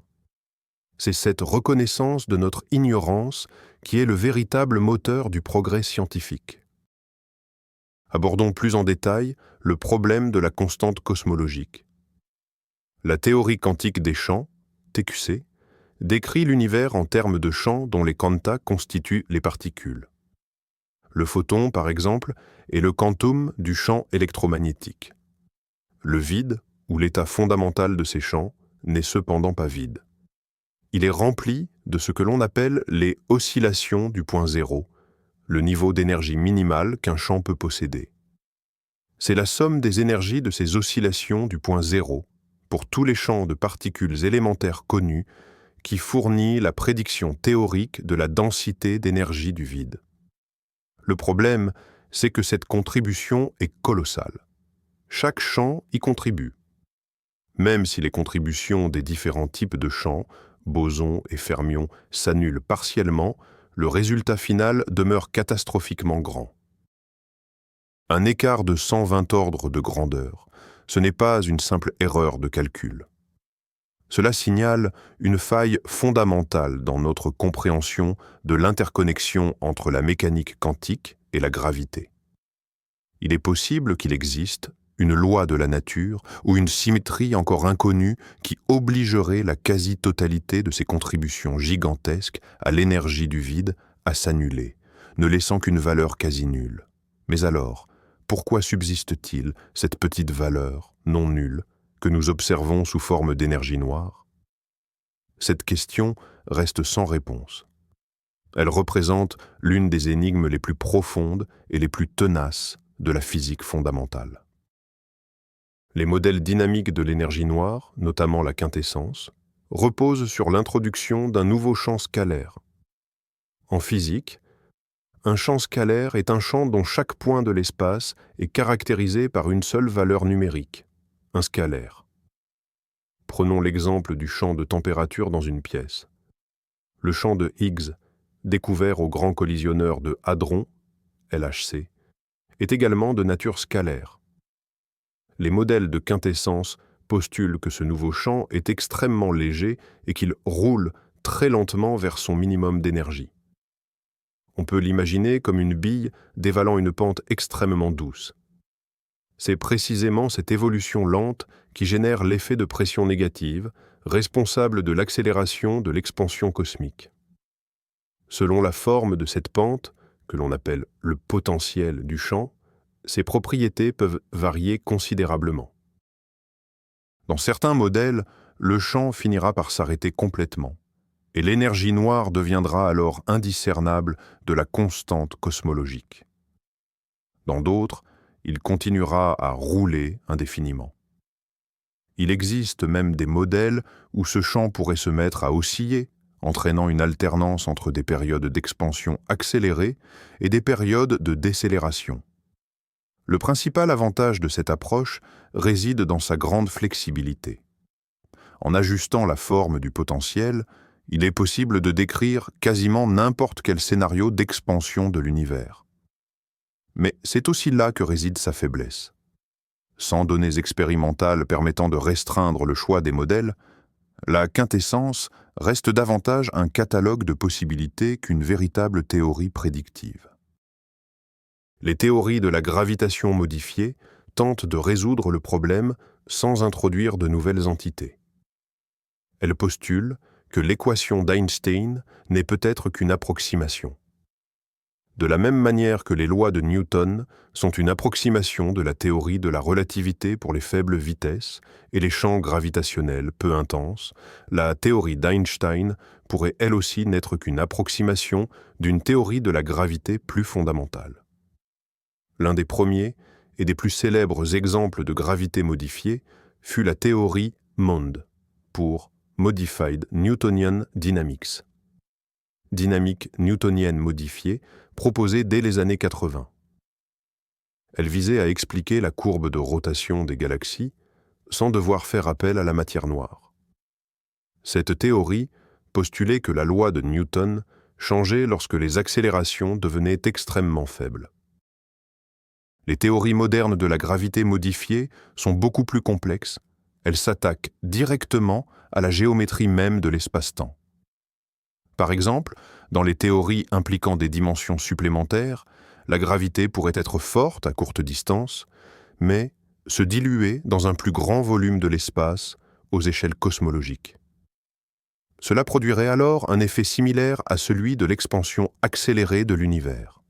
C'est cette reconnaissance de notre ignorance qui est le véritable moteur du progrès scientifique. Abordons plus en détail le problème de la constante cosmologique. La théorie quantique des champs, TQC, décrit l'univers en termes de champs dont les quanta constituent les particules. Le photon, par exemple, est le quantum du champ électromagnétique. Le vide, ou l'état fondamental de ces champs, n'est cependant pas vide. Il est rempli de ce que l'on appelle les oscillations du point zéro, le niveau d'énergie minimale qu'un champ peut posséder. C'est la somme des énergies de ces oscillations du point zéro, pour tous les champs de particules élémentaires connus, qui fournit la prédiction théorique de la densité d'énergie du vide. Le problème, c'est que cette contribution est colossale. Chaque champ y contribue. Même si les contributions des différents types de champs, bosons et fermions, s'annulent partiellement, le résultat final demeure catastrophiquement grand. Un écart de 120 ordres de grandeur, ce n'est pas une simple erreur de calcul. Cela signale une faille fondamentale dans notre compréhension de l'interconnexion entre la mécanique quantique et la gravité. Il est possible qu'il existe une loi de la nature ou une symétrie encore inconnue qui obligerait la quasi-totalité de ces contributions gigantesques à l'énergie du vide à s'annuler, ne laissant qu'une valeur quasi nulle. Mais alors, pourquoi subsiste-t-il cette petite valeur, non nulle, que nous observons sous forme d'énergie noire? Cette question reste sans réponse. Elle représente l'une des énigmes les plus profondes et les plus tenaces de la physique fondamentale. Les modèles dynamiques de l'énergie noire, notamment la quintessence, reposent sur l'introduction d'un nouveau champ scalaire. En physique, un champ scalaire est un champ dont chaque point de l'espace est caractérisé par une seule valeur numérique, un scalaire. Prenons l'exemple du champ de température dans une pièce. Le champ de Higgs, découvert au grand collisionneur de Hadron, LHC, est également de nature scalaire. Les modèles de quintessence postulent que ce nouveau champ est extrêmement léger et qu'il roule très lentement vers son minimum d'énergie. On peut l'imaginer comme une bille dévalant une pente extrêmement douce. C'est précisément cette évolution lente qui génère l'effet de pression négative, responsable de l'accélération de l'expansion cosmique. Selon la forme de cette pente, que l'on appelle le potentiel du champ, ses propriétés peuvent varier considérablement. Dans certains modèles, le champ finira par s'arrêter complètement, et l'énergie noire deviendra alors indiscernable de la constante cosmologique. Dans d'autres, il continuera à rouler indéfiniment. Il existe même des modèles où ce champ pourrait se mettre à osciller, entraînant une alternance entre des périodes d'expansion accélérée et des périodes de décélération. Le principal avantage de cette approche réside dans sa grande flexibilité. En ajustant la forme du potentiel, il est possible de décrire quasiment n'importe quel scénario d'expansion de l'univers. Mais c'est aussi là que réside sa faiblesse. Sans données expérimentales permettant de restreindre le choix des modèles, la quintessence reste davantage un catalogue de possibilités qu'une véritable théorie prédictive. Les théories de la gravitation modifiée tentent de résoudre le problème sans introduire de nouvelles entités. Elles postulent que l'équation d'Einstein n'est peut-être qu'une approximation. De la même manière que les lois de Newton sont une approximation de la théorie de la relativité pour les faibles vitesses et les champs gravitationnels peu intenses, la théorie d'Einstein pourrait elle aussi n'être qu'une approximation d'une théorie de la gravité plus fondamentale. L'un des premiers et des plus célèbres exemples de gravité modifiée fut la théorie MOND, pour Modified Newtonian Dynamics. Dynamique newtonienne modifiée, proposée dès les années 80. Elle visait à expliquer la courbe de rotation des galaxies sans devoir faire appel à la matière noire. Cette théorie postulait que la loi de Newton changeait lorsque les accélérations devenaient extrêmement faibles. Les théories modernes de la gravité modifiée sont beaucoup plus complexes. Elles s'attaquent directement à la géométrie même de l'espace-temps. Par exemple, dans les théories impliquant des dimensions supplémentaires, la gravité pourrait être forte à courte distance, mais se diluer dans un plus grand volume de l'espace aux échelles cosmologiques. Cela produirait alors un effet similaire à celui de l'expansion accélérée de l'univers.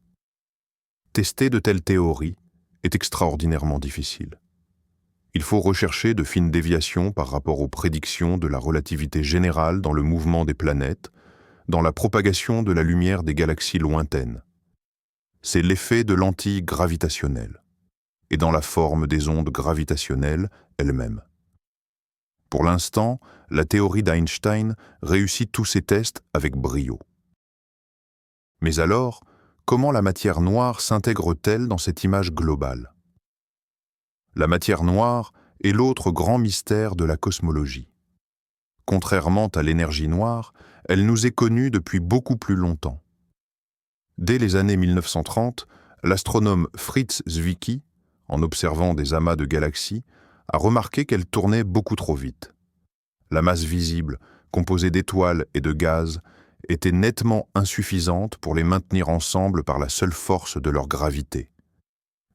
Tester de telles théories est extraordinairement difficile. Il faut rechercher de fines déviations par rapport aux prédictions de la relativité générale dans le mouvement des planètes, dans la propagation de la lumière des galaxies lointaines. C'est l'effet de lentille gravitationnelle, et dans la forme des ondes gravitationnelles elles-mêmes. Pour l'instant, la théorie d'Einstein réussit tous ses tests avec brio. Mais alors, comment la matière noire s'intègre-t-elle dans cette image globale? La matière noire est l'autre grand mystère de la cosmologie. Contrairement à l'énergie noire, elle nous est connue depuis beaucoup plus longtemps. Dès les années 1930, l'astronome Fritz Zwicky, en observant des amas de galaxies, a remarqué qu'elles tournaient beaucoup trop vite. La masse visible, composée d'étoiles et de gaz, était nettement insuffisante pour les maintenir ensemble par la seule force de leur gravité.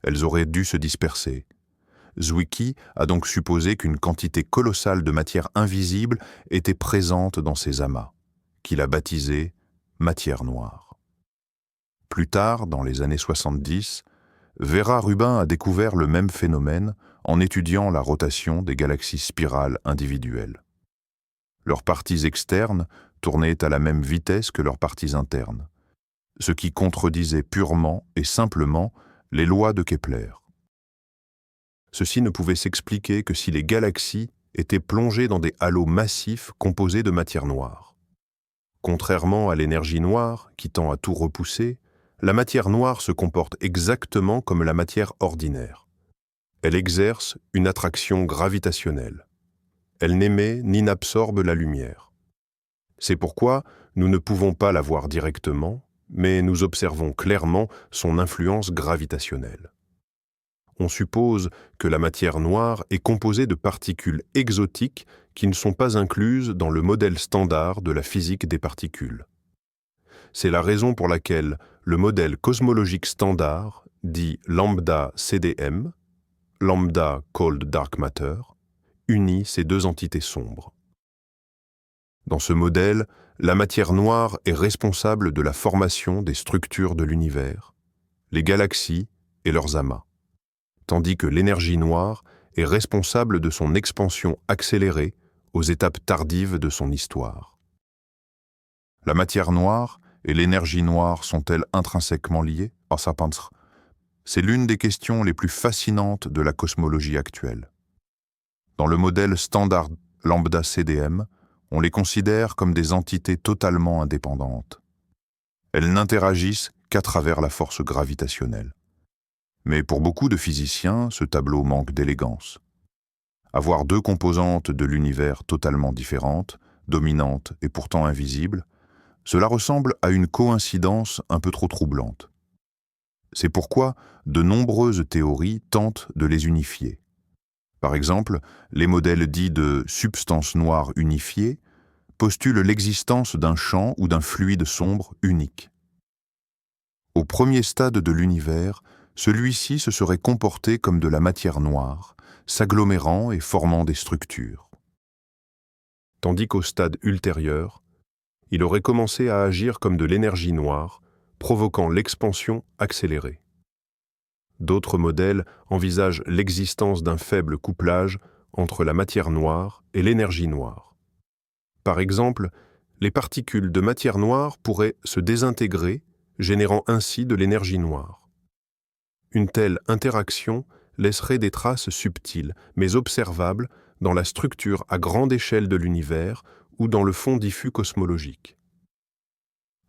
Elles auraient dû se disperser. Zwicky a donc supposé qu'une quantité colossale de matière invisible était présente dans ces amas, qu'il a baptisé matière noire. Plus tard, dans les années 70, Vera Rubin a découvert le même phénomène en étudiant la rotation des galaxies spirales individuelles. Leurs parties externes tournaient à la même vitesse que leurs parties internes, ce qui contredisait purement et simplement les lois de Kepler. Ceci ne pouvait s'expliquer que si les galaxies étaient plongées dans des halos massifs composés de matière noire. Contrairement à l'énergie noire, qui tend à tout repousser, la matière noire se comporte exactement comme la matière ordinaire. Elle exerce une attraction gravitationnelle. Elle n'émet ni n'absorbe la lumière. C'est pourquoi nous ne pouvons pas la voir directement, mais nous observons clairement son influence gravitationnelle. On suppose que la matière noire est composée de particules exotiques qui ne sont pas incluses dans le modèle standard de la physique des particules. C'est la raison pour laquelle le modèle cosmologique standard, dit lambda CDM, lambda cold dark matter, unit ces deux entités sombres. Dans ce modèle, la matière noire est responsable de la formation des structures de l'univers, les galaxies et leurs amas. tandis que l'énergie noire est responsable de son expansion accélérée aux étapes tardives de son histoire. La matière noire et l'énergie noire sont-elles intrinsèquement liées? C'est l'une des questions les plus fascinantes de la cosmologie actuelle. Dans le modèle standard lambda CDM, on les considère comme des entités totalement indépendantes. Elles n'interagissent qu'à travers la force gravitationnelle. Mais pour beaucoup de physiciens, ce tableau manque d'élégance. Avoir deux composantes de l'univers totalement différentes, dominantes et pourtant invisibles, cela ressemble à une coïncidence un peu trop troublante. C'est pourquoi de nombreuses théories tentent de les unifier. Par exemple, les modèles dits de substance noire unifiée postulent l'existence d'un champ ou d'un fluide sombre unique. Au premier stade de l'univers, celui-ci se serait comporté comme de la matière noire, s'agglomérant et formant des structures. Tandis qu'au stade ultérieur, il aurait commencé à agir comme de l'énergie noire, provoquant l'expansion accélérée. D'autres modèles envisagent l'existence d'un faible couplage entre la matière noire et l'énergie noire. Par exemple, les particules de matière noire pourraient se désintégrer, générant ainsi de l'énergie noire. Une telle interaction laisserait des traces subtiles, mais observables, dans la structure à grande échelle de l'univers ou dans le fond diffus cosmologique.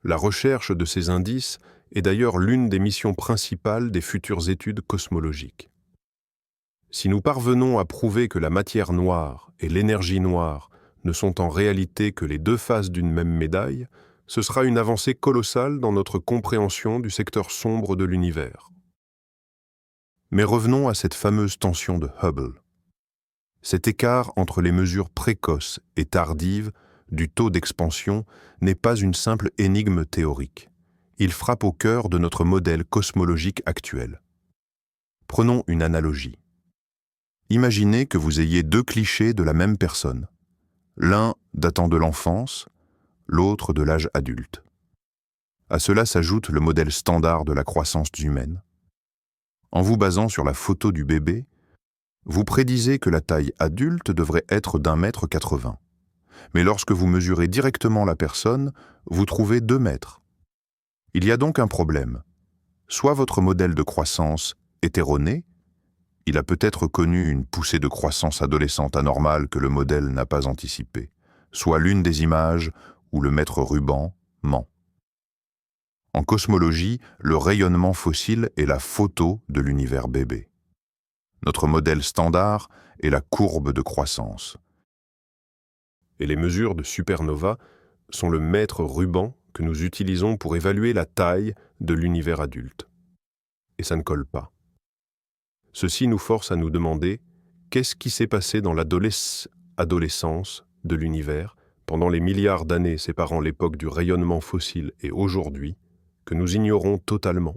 La recherche de ces indices est d'ailleurs l'une des missions principales des futures études cosmologiques. Si nous parvenons à prouver que la matière noire et l'énergie noire ne sont en réalité que les deux faces d'une même médaille, ce sera une avancée colossale dans notre compréhension du secteur sombre de l'univers. Mais revenons à cette fameuse tension de Hubble. Cet écart entre les mesures précoces et tardives du taux d'expansion n'est pas une simple énigme théorique. Il frappe au cœur de notre modèle cosmologique actuel. Prenons une analogie. Imaginez que vous ayez deux clichés de la même personne, l'un datant de l'enfance, l'autre de l'âge adulte. À cela s'ajoute le modèle standard de la croissance humaine. En vous basant sur la photo du bébé, vous prédisez que la taille adulte devrait être d'1,80 m. Mais lorsque vous mesurez directement la personne, vous trouvez 2 mètres. Il y a donc un problème. Soit votre modèle de croissance est erroné, il a peut-être connu une poussée de croissance adolescente anormale que le modèle n'a pas anticipée, soit l'une des images où le maître ruban ment. En cosmologie, le rayonnement fossile est la photo de l'univers bébé. Notre modèle standard est la courbe de croissance. Et les mesures de supernova sont le maître ruban que nous utilisons pour évaluer la taille de l'univers adulte. Et ça ne colle pas. Ceci nous force à nous demander qu'est-ce qui s'est passé dans l'adolescence de l'univers pendant les milliards d'années séparant l'époque du rayonnement fossile et aujourd'hui, que nous ignorons totalement.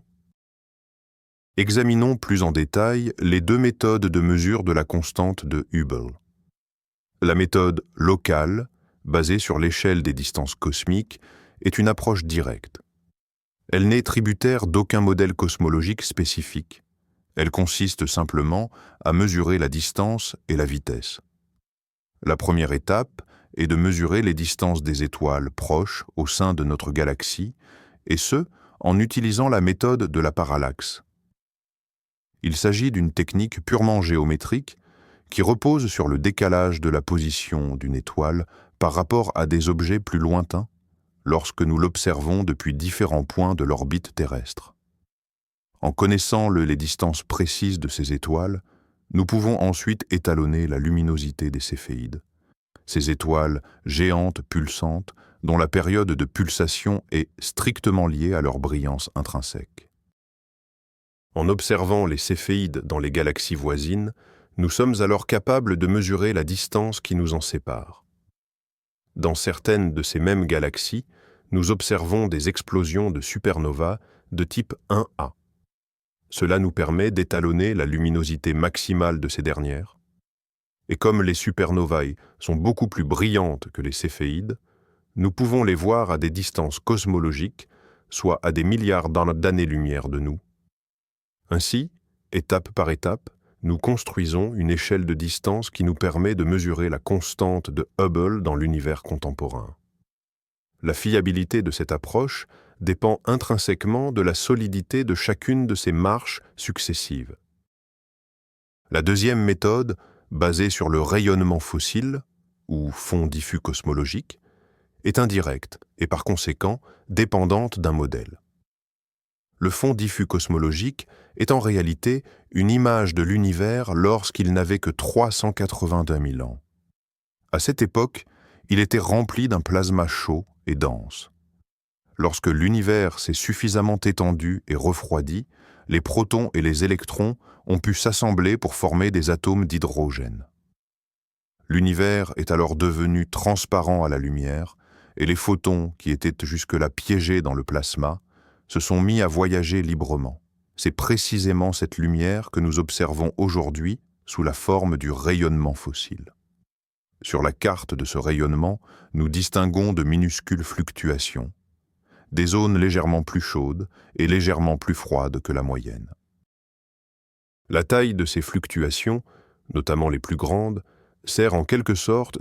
Examinons plus en détail les deux méthodes de mesure de la constante de Hubble. La méthode locale, basée sur l'échelle des distances cosmiques, est une approche directe. Elle n'est tributaire d'aucun modèle cosmologique spécifique. Elle consiste simplement à mesurer la distance et la vitesse. La première étape est de mesurer les distances des étoiles proches au sein de notre galaxie, et ce, en utilisant la méthode de la parallaxe. Il s'agit d'une technique purement géométrique qui repose sur le décalage de la position d'une étoile par rapport à des objets plus lointains lorsque nous l'observons depuis différents points de l'orbite terrestre. En connaissant les distances précises de ces étoiles, nous pouvons ensuite étalonner la luminosité des céphéides, ces étoiles géantes pulsantes dont la période de pulsation est strictement liée à leur brillance intrinsèque. En observant les céphéides dans les galaxies voisines, nous sommes alors capables de mesurer la distance qui nous en sépare. Dans certaines de ces mêmes galaxies, nous observons des explosions de supernovas de type 1A. Cela nous permet d'étalonner la luminosité maximale de ces dernières. Et comme les supernovae sont beaucoup plus brillantes que les céphéides, nous pouvons les voir à des distances cosmologiques, soit à des milliards d'années-lumière de nous. Ainsi, Étape par étape, nous construisons une échelle de distance qui nous permet de mesurer la constante de Hubble dans l'univers contemporain. La fiabilité de cette approche dépend intrinsèquement de la solidité de chacune de ces marches successives. La deuxième méthode, basée sur le rayonnement fossile, ou fond diffus cosmologique, est indirecte et par conséquent dépendante d'un modèle. Le fond diffus cosmologique est en réalité une image de l'univers lorsqu'il n'avait que 382 000 ans. À cette époque, il était rempli d'un plasma chaud et dense. Lorsque l'univers s'est suffisamment étendu et refroidi, les protons et les électrons ont pu s'assembler pour former des atomes d'hydrogène. L'univers est alors devenu transparent à la lumière, et les photons, qui étaient jusque-là piégés dans le plasma, se sont mis à voyager librement. C'est précisément cette lumière que nous observons aujourd'hui sous la forme du rayonnement fossile. Sur la carte de ce rayonnement, nous distinguons de minuscules fluctuations, des zones légèrement plus chaudes et légèrement plus froides que la moyenne. La taille de ces fluctuations, notamment les plus grandes, sert en quelque sorte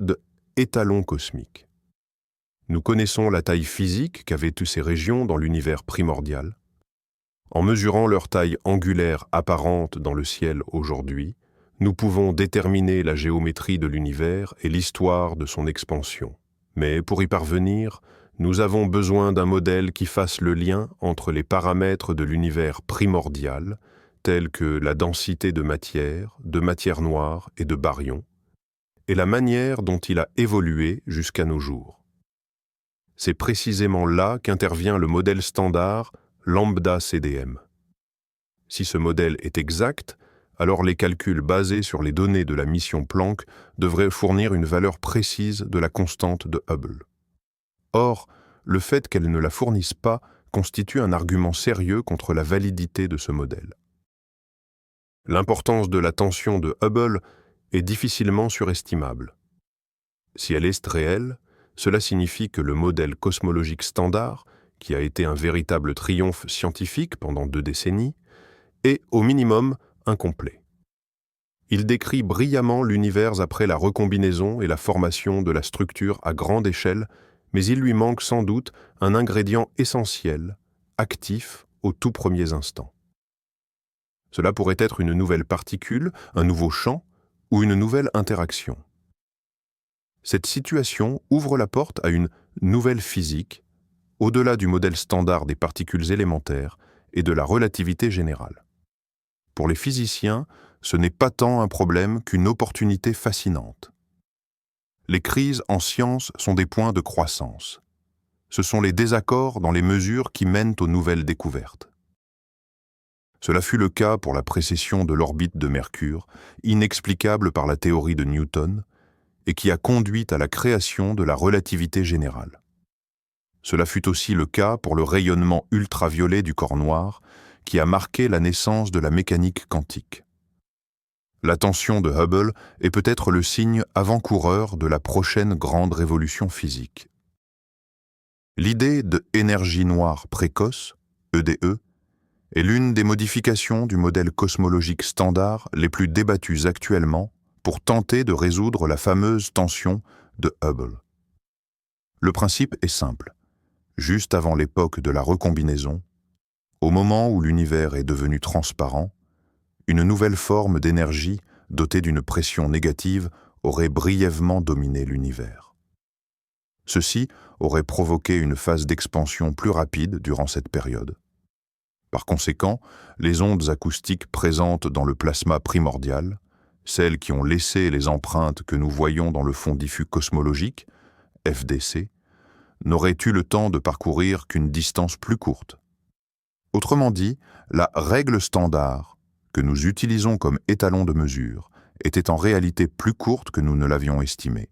d'étalon cosmique. Nous connaissons la taille physique qu'avaient toutes ces régions dans l'univers primordial. En mesurant leur taille angulaire apparente dans le ciel aujourd'hui, nous pouvons déterminer la géométrie de l'univers et l'histoire de son expansion. Mais pour y parvenir, nous avons besoin d'un modèle qui fasse le lien entre les paramètres de l'univers primordial, tels que la densité de matière noire et de baryons, et la manière dont il a évolué jusqu'à nos jours. C'est précisément là qu'intervient le modèle standard lambda CDM. Si ce modèle est exact, alors les calculs basés sur les données de la mission Planck devraient fournir une valeur précise de la constante de Hubble. Or, le fait qu'elle ne la fournisse pas constitue un argument sérieux contre la validité de ce modèle. L'importance de la tension de Hubble est difficilement surestimable. Si elle est réelle, cela signifie que le modèle cosmologique standard, qui a été un véritable triomphe scientifique pendant 2 décennies, est au minimum incomplet. Il décrit brillamment l'univers après la recombinaison et la formation de la structure à grande échelle, mais il lui manque sans doute un ingrédient essentiel, actif aux tout premiers instants. Cela pourrait être une nouvelle particule, un nouveau champ ou une nouvelle interaction. Cette situation ouvre la porte à une nouvelle physique, au-delà du modèle standard des particules élémentaires et de la relativité générale. Pour les physiciens, ce n'est pas tant un problème qu'une opportunité fascinante. Les crises en science sont des points de croissance. Ce sont les désaccords dans les mesures qui mènent aux nouvelles découvertes. Cela fut le cas pour la précession de l'orbite de Mercure, inexplicable par la théorie de Newton, et qui a conduit à la création de la relativité générale. Cela fut aussi le cas pour le rayonnement ultraviolet du corps noir, qui a marqué la naissance de la mécanique quantique. La tension de Hubble est peut-être le signe avant-coureur de la prochaine grande révolution physique. L'idée de énergie noire précoce, EDE, est l'une des modifications du modèle cosmologique standard les plus débattues actuellement pour tenter de résoudre la fameuse tension de Hubble. Le principe est simple. Juste avant l'époque de la recombinaison, au moment où l'univers est devenu transparent, une nouvelle forme d'énergie dotée d'une pression négative aurait brièvement dominé l'univers. Ceci aurait provoqué une phase d'expansion plus rapide durant cette période. Par conséquent, les ondes acoustiques présentes dans le plasma primordial, celles qui ont laissé les empreintes que nous voyons dans le fond diffus cosmologique, FDC, n'auraient eu le temps de parcourir qu'une distance plus courte. Autrement dit, la règle standard, que nous utilisons comme étalon de mesure, était en réalité plus courte que nous ne l'avions estimé.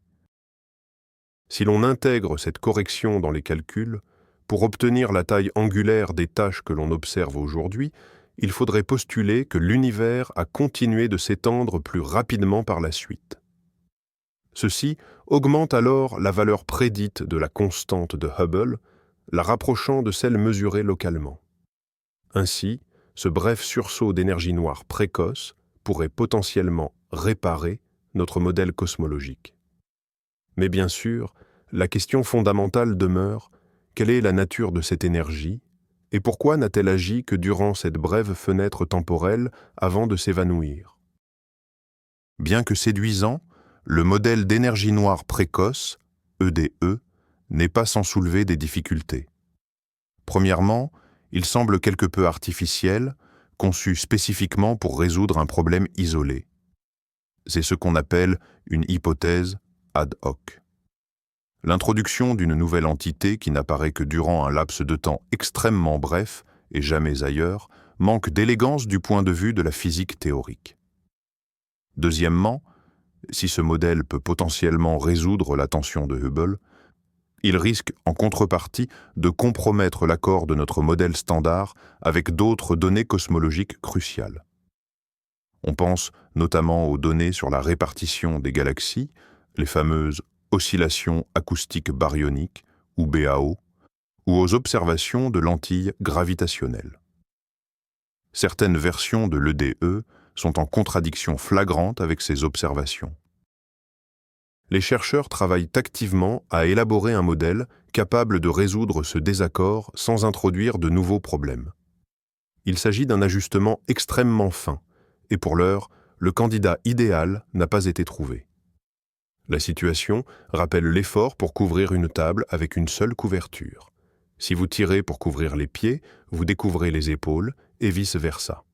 Si l'on intègre cette correction dans les calculs, pour obtenir la taille angulaire des taches que l'on observe aujourd'hui, il faudrait postuler que l'univers a continué de s'étendre plus rapidement par la suite. Ceci augmente alors la valeur prédite de la constante de Hubble, la rapprochant de celle mesurée localement. Ainsi, Ce bref sursaut d'énergie noire précoce pourrait potentiellement réparer notre modèle cosmologique. Mais bien sûr, la question fondamentale demeure: quelle est la nature de cette énergie et pourquoi n'a-t-elle agi que durant cette brève fenêtre temporelle avant de s'évanouir? Bien que séduisant, le modèle d'énergie noire précoce, EDE, n'est pas sans soulever des difficultés. Premièrement, il semble quelque peu artificiel, conçu spécifiquement pour résoudre un problème isolé. C'est ce qu'on appelle une hypothèse ad hoc. L'introduction d'une nouvelle entité qui n'apparaît que durant un laps de temps extrêmement bref et jamais ailleurs manque d'élégance du point de vue de la physique théorique. Deuxièmement, si ce modèle peut potentiellement résoudre la tension de Hubble, il risque en contrepartie de compromettre l'accord de notre modèle standard avec d'autres données cosmologiques cruciales. On pense notamment aux données sur la répartition des galaxies, les fameuses oscillations acoustiques baryoniques, ou BAO, ou aux observations de lentilles gravitationnelles. Certaines versions de l'EDE sont en contradiction flagrante avec ces observations. Les chercheurs travaillent activement à élaborer un modèle capable de résoudre ce désaccord sans introduire de nouveaux problèmes. Il s'agit d'un ajustement extrêmement fin, et pour l'heure, le candidat idéal n'a pas été trouvé. La situation rappelle l'effort pour couvrir une table avec une seule couverture. Si vous tirez pour couvrir les pieds, vous découvrez les épaules, et vice-versa.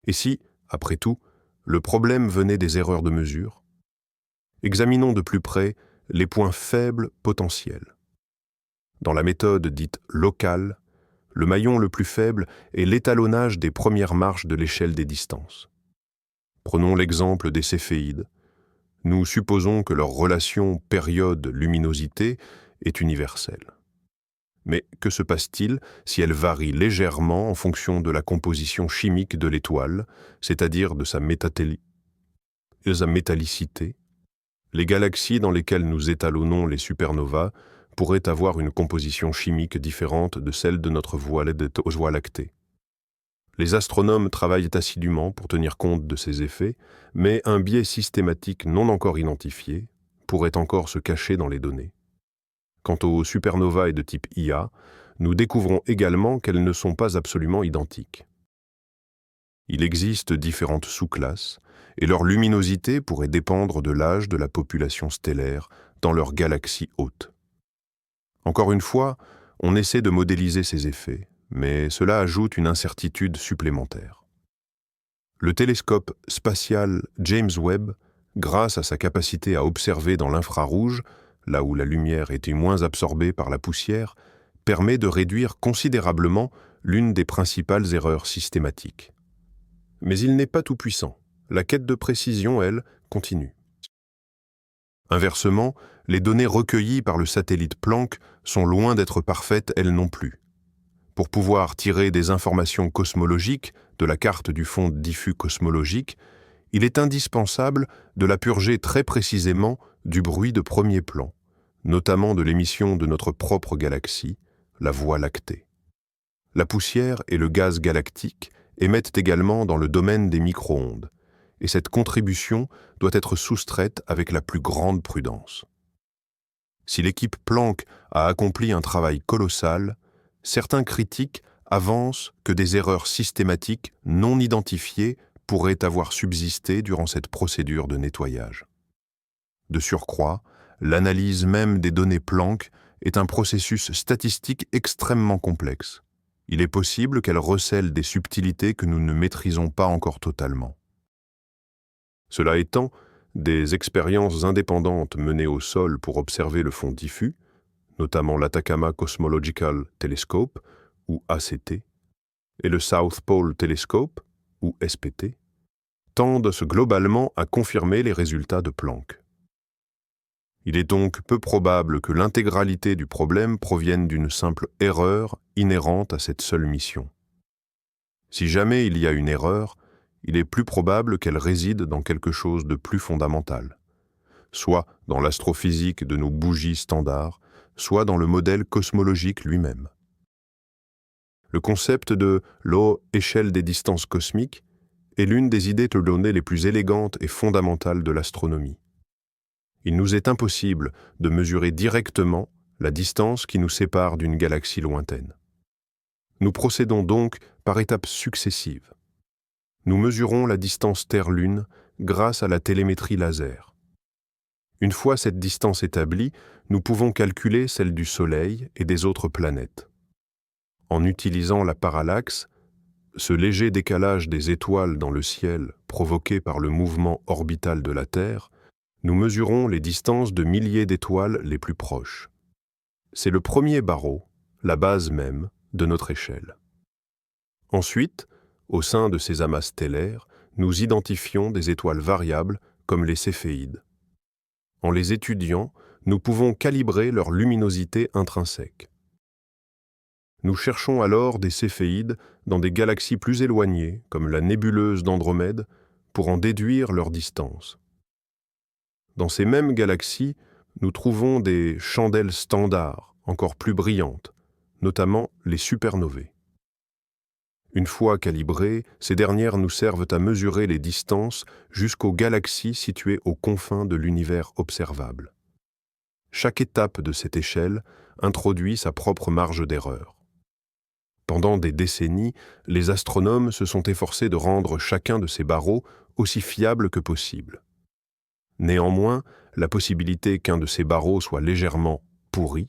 Et si, après tout, le problème venait des erreurs de mesure? Examinons de plus près les points faibles potentiels. Dans la méthode dite locale, le maillon le plus faible est l'étalonnage des premières marches de l'échelle des distances. Prenons l'exemple des céphéides. Nous supposons que leur relation période-luminosité est universelle. Mais que se passe-t-il si elle varie légèrement en fonction de la composition chimique de l'étoile, c'est-à-dire de sa métallicité? Les galaxies dans lesquelles nous étalonnons les supernovas pourraient avoir une composition chimique différente de celle de notre Voie lactée. Les astronomes travaillent assidûment pour tenir compte de ces effets, mais un biais systématique non encore identifié pourrait encore se cacher dans les données. Quant aux supernovas de type Ia, nous découvrons également qu'elles ne sont pas absolument identiques. Il existe différentes sous-classes, et leur luminosité pourrait dépendre de l'âge de la population stellaire dans leur galaxie haute. Encore une fois, on essaie de modéliser ces effets, mais cela ajoute une incertitude supplémentaire. Le télescope spatial James Webb, grâce à sa capacité à observer dans l'infrarouge, là où la lumière était moins absorbée par la poussière, permet de réduire considérablement l'une des principales erreurs systématiques. Mais il n'est pas tout-puissant. La quête de précision, elle, continue. Inversement, les données recueillies par le satellite Planck sont loin d'être parfaites elles non plus. Pour pouvoir tirer des informations cosmologiques de la carte du fond diffus cosmologique, il est indispensable de la purger très précisément du bruit de premier plan, notamment de l'émission de notre propre galaxie, la Voie lactée. La poussière et le gaz galactique émettent également dans le domaine des micro-ondes, et cette contribution doit être soustraite avec la plus grande prudence. Si l'équipe Planck a accompli un travail colossal, certains critiques avancent que des erreurs systématiques non identifiées pourraient avoir subsisté durant cette procédure de nettoyage. De surcroît, l'analyse même des données Planck est un processus statistique extrêmement complexe. Il est possible qu'elle recèle des subtilités que nous ne maîtrisons pas encore totalement. Cela étant, des expériences indépendantes menées au sol pour observer le fond diffus, notamment l'Atacama Cosmological Telescope, ou ACT, et le South Pole Telescope, ou SPT, tendent globalement à confirmer les résultats de Planck. Il est donc peu probable que l'intégralité du problème provienne d'une simple erreur inhérente à cette seule mission. Si jamais il y a une erreur, il est plus probable qu'elle réside dans quelque chose de plus fondamental, soit dans l'astrophysique de nos bougies standards, soit dans le modèle cosmologique lui-même. Le concept de l'eau échelle des distances cosmiques est l'une des idées données les plus élégantes et fondamentales de l'astronomie. Il nous est impossible de mesurer directement la distance qui nous sépare d'une galaxie lointaine. Nous procédons donc par étapes successives. Nous mesurons la distance Terre-Lune grâce à la télémétrie laser. Une fois cette distance établie, nous pouvons calculer celle du Soleil et des autres planètes. En utilisant la parallaxe, ce léger décalage des étoiles dans le ciel provoqué par le mouvement orbital de la Terre, nous mesurons les distances de milliers d'étoiles les plus proches. C'est le premier barreau, la base même, de notre échelle. Ensuite, au sein de ces amas stellaires, nous identifions des étoiles variables comme les céphéides. En les étudiant, nous pouvons calibrer leur luminosité intrinsèque. Nous cherchons alors des céphéides dans des galaxies plus éloignées, comme la nébuleuse d'Andromède, pour en déduire leur distance. Dans ces mêmes galaxies, nous trouvons des chandelles standards, encore plus brillantes, notamment les supernovae. Une fois calibrées, ces dernières nous servent à mesurer les distances jusqu'aux galaxies situées aux confins de l'univers observable. Chaque étape de cette échelle introduit sa propre marge d'erreur. Pendant des décennies, les astronomes se sont efforcés de rendre chacun de ces barreaux aussi fiable que possible. Néanmoins, la possibilité qu'un de ces barreaux soit légèrement pourri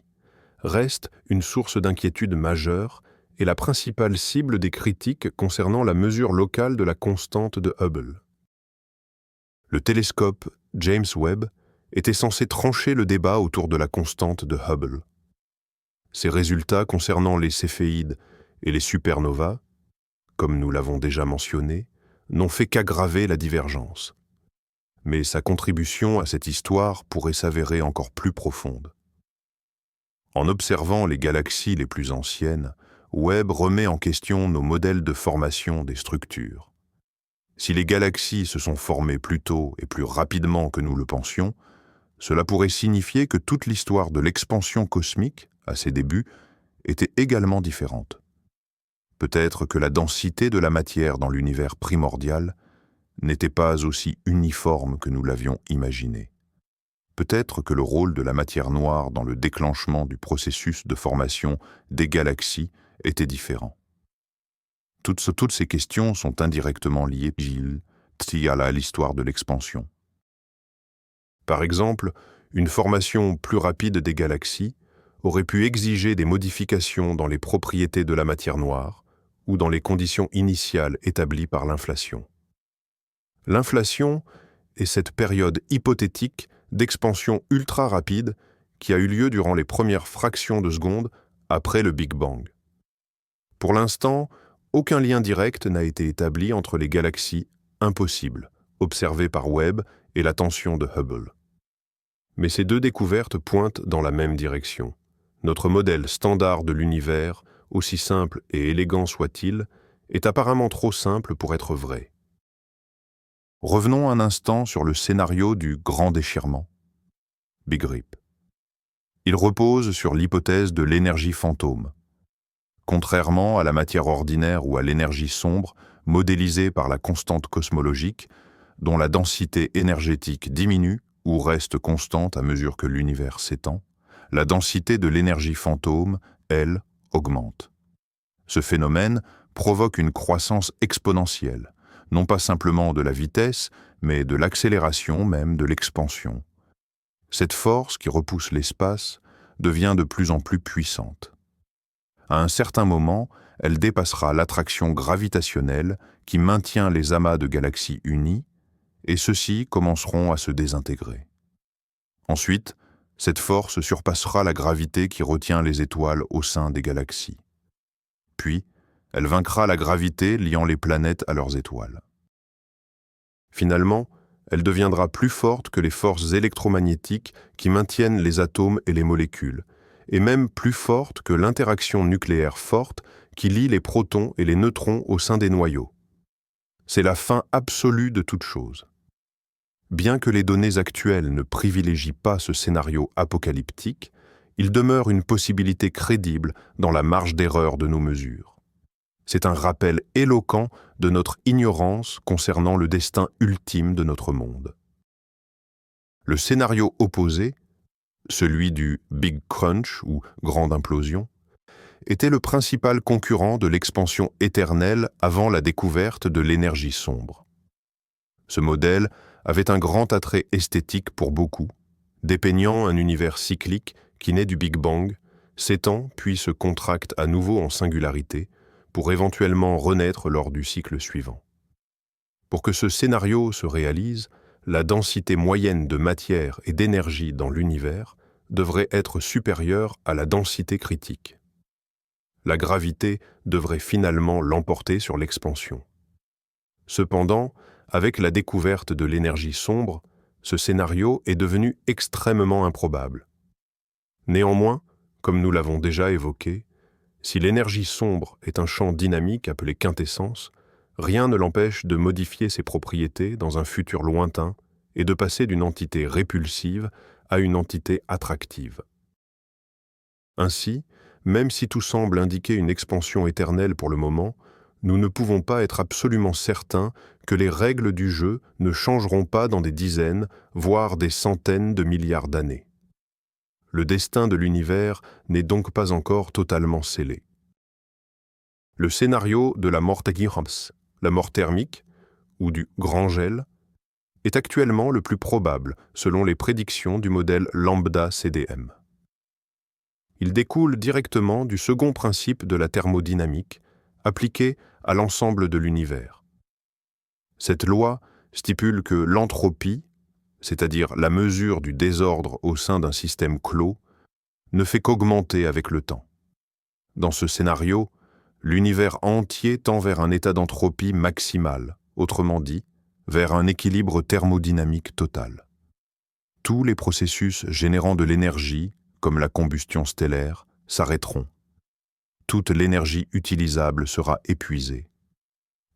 reste une source d'inquiétude majeure et la principale cible des critiques concernant la mesure locale de la constante de Hubble. Le télescope James Webb était censé trancher le débat autour de la constante de Hubble. Ses résultats concernant les céphéides et les supernovas, comme nous l'avons déjà mentionné, n'ont fait qu'aggraver la divergence. Mais sa contribution à cette histoire pourrait s'avérer encore plus profonde. En observant les galaxies les plus anciennes, Webb remet en question nos modèles de formation des structures. Si les galaxies se sont formées plus tôt et plus rapidement que nous le pensions, cela pourrait signifier que toute l'histoire de l'expansion cosmique, à ses débuts, était également différente. Peut-être que la densité de la matière dans l'univers primordial n'était pas aussi uniforme que nous l'avions imaginé. Peut-être que le rôle de la matière noire dans le déclenchement du processus de formation des galaxies était différent. Toutes ces questions sont indirectement liées à l'histoire de l'expansion. Par exemple, une formation plus rapide des galaxies aurait pu exiger des modifications dans les propriétés de la matière noire ou dans les conditions initiales établies par l'inflation. L'inflation est cette période hypothétique d'expansion ultra rapide qui a eu lieu durant les premières fractions de seconde après le Big Bang. Pour l'instant, aucun lien direct n'a été établi entre les galaxies impossibles, observées par Webb, et la tension de Hubble. Mais ces deux découvertes pointent dans la même direction. Notre modèle standard de l'univers, aussi simple et élégant soit-il, est apparemment trop simple pour être vrai. Revenons un instant sur le scénario du grand déchirement. Big Rip. Il repose sur l'hypothèse de l'énergie fantôme. Contrairement à la matière ordinaire ou à l'énergie sombre, modélisée par la constante cosmologique, dont la densité énergétique diminue ou reste constante à mesure que l'univers s'étend, la densité de l'énergie fantôme, elle, augmente. Ce phénomène provoque une croissance exponentielle, non pas simplement de la vitesse, mais de l'accélération même de l'expansion. Cette force qui repousse l'espace devient de plus en plus puissante. À un certain moment, elle dépassera l'attraction gravitationnelle qui maintient les amas de galaxies unies, et ceux-ci commenceront à se désintégrer. Ensuite, cette force surpassera la gravité qui retient les étoiles au sein des galaxies. Puis, elle vaincra la gravité liant les planètes à leurs étoiles. Finalement, elle deviendra plus forte que les forces électromagnétiques qui maintiennent les atomes et les molécules, et même plus forte que l'interaction nucléaire forte qui lie les protons et les neutrons au sein des noyaux. C'est la fin absolue de toute chose. Bien que les données actuelles ne privilégient pas ce scénario apocalyptique, il demeure une possibilité crédible dans la marge d'erreur de nos mesures. C'est un rappel éloquent de notre ignorance concernant le destin ultime de notre monde. Le scénario opposé, celui du Big Crunch ou grande implosion, était le principal concurrent de l'expansion éternelle avant la découverte de l'énergie sombre. Ce modèle avait un grand attrait esthétique pour beaucoup, dépeignant un univers cyclique qui naît du Big Bang, s'étend puis se contracte à nouveau en singularité pour éventuellement renaître lors du cycle suivant. Pour que ce scénario se réalise, la densité moyenne de matière et d'énergie dans l'univers devrait être supérieure à la densité critique. La gravité devrait finalement l'emporter sur l'expansion. Cependant, avec la découverte de l'énergie sombre, ce scénario est devenu extrêmement improbable. Néanmoins, comme nous l'avons déjà évoqué, si l'énergie sombre est un champ dynamique appelé quintessence, rien ne l'empêche de modifier ses propriétés dans un futur lointain et de passer d'une entité répulsive à une entité attractive. Ainsi, même si tout semble indiquer une expansion éternelle pour le moment, nous ne pouvons pas être absolument certains que les règles du jeu ne changeront pas dans des dizaines, voire des centaines de milliards d'années. Le destin de l'univers n'est donc pas encore totalement scellé. Le scénario de la Mortegiroms, la mort thermique, ou du grand gel, est actuellement le plus probable selon les prédictions du modèle lambda CDM. Il découle directement du second principe de la thermodynamique, appliqué à l'ensemble de l'univers. Cette loi stipule que l'entropie, c'est-à-dire la mesure du désordre au sein d'un système clos, ne fait qu'augmenter avec le temps. Dans ce scénario, l'univers entier tend vers un état d'entropie maximale, autrement dit, vers un équilibre thermodynamique total. Tous les processus générant de l'énergie, comme la combustion stellaire, s'arrêteront. Toute l'énergie utilisable sera épuisée.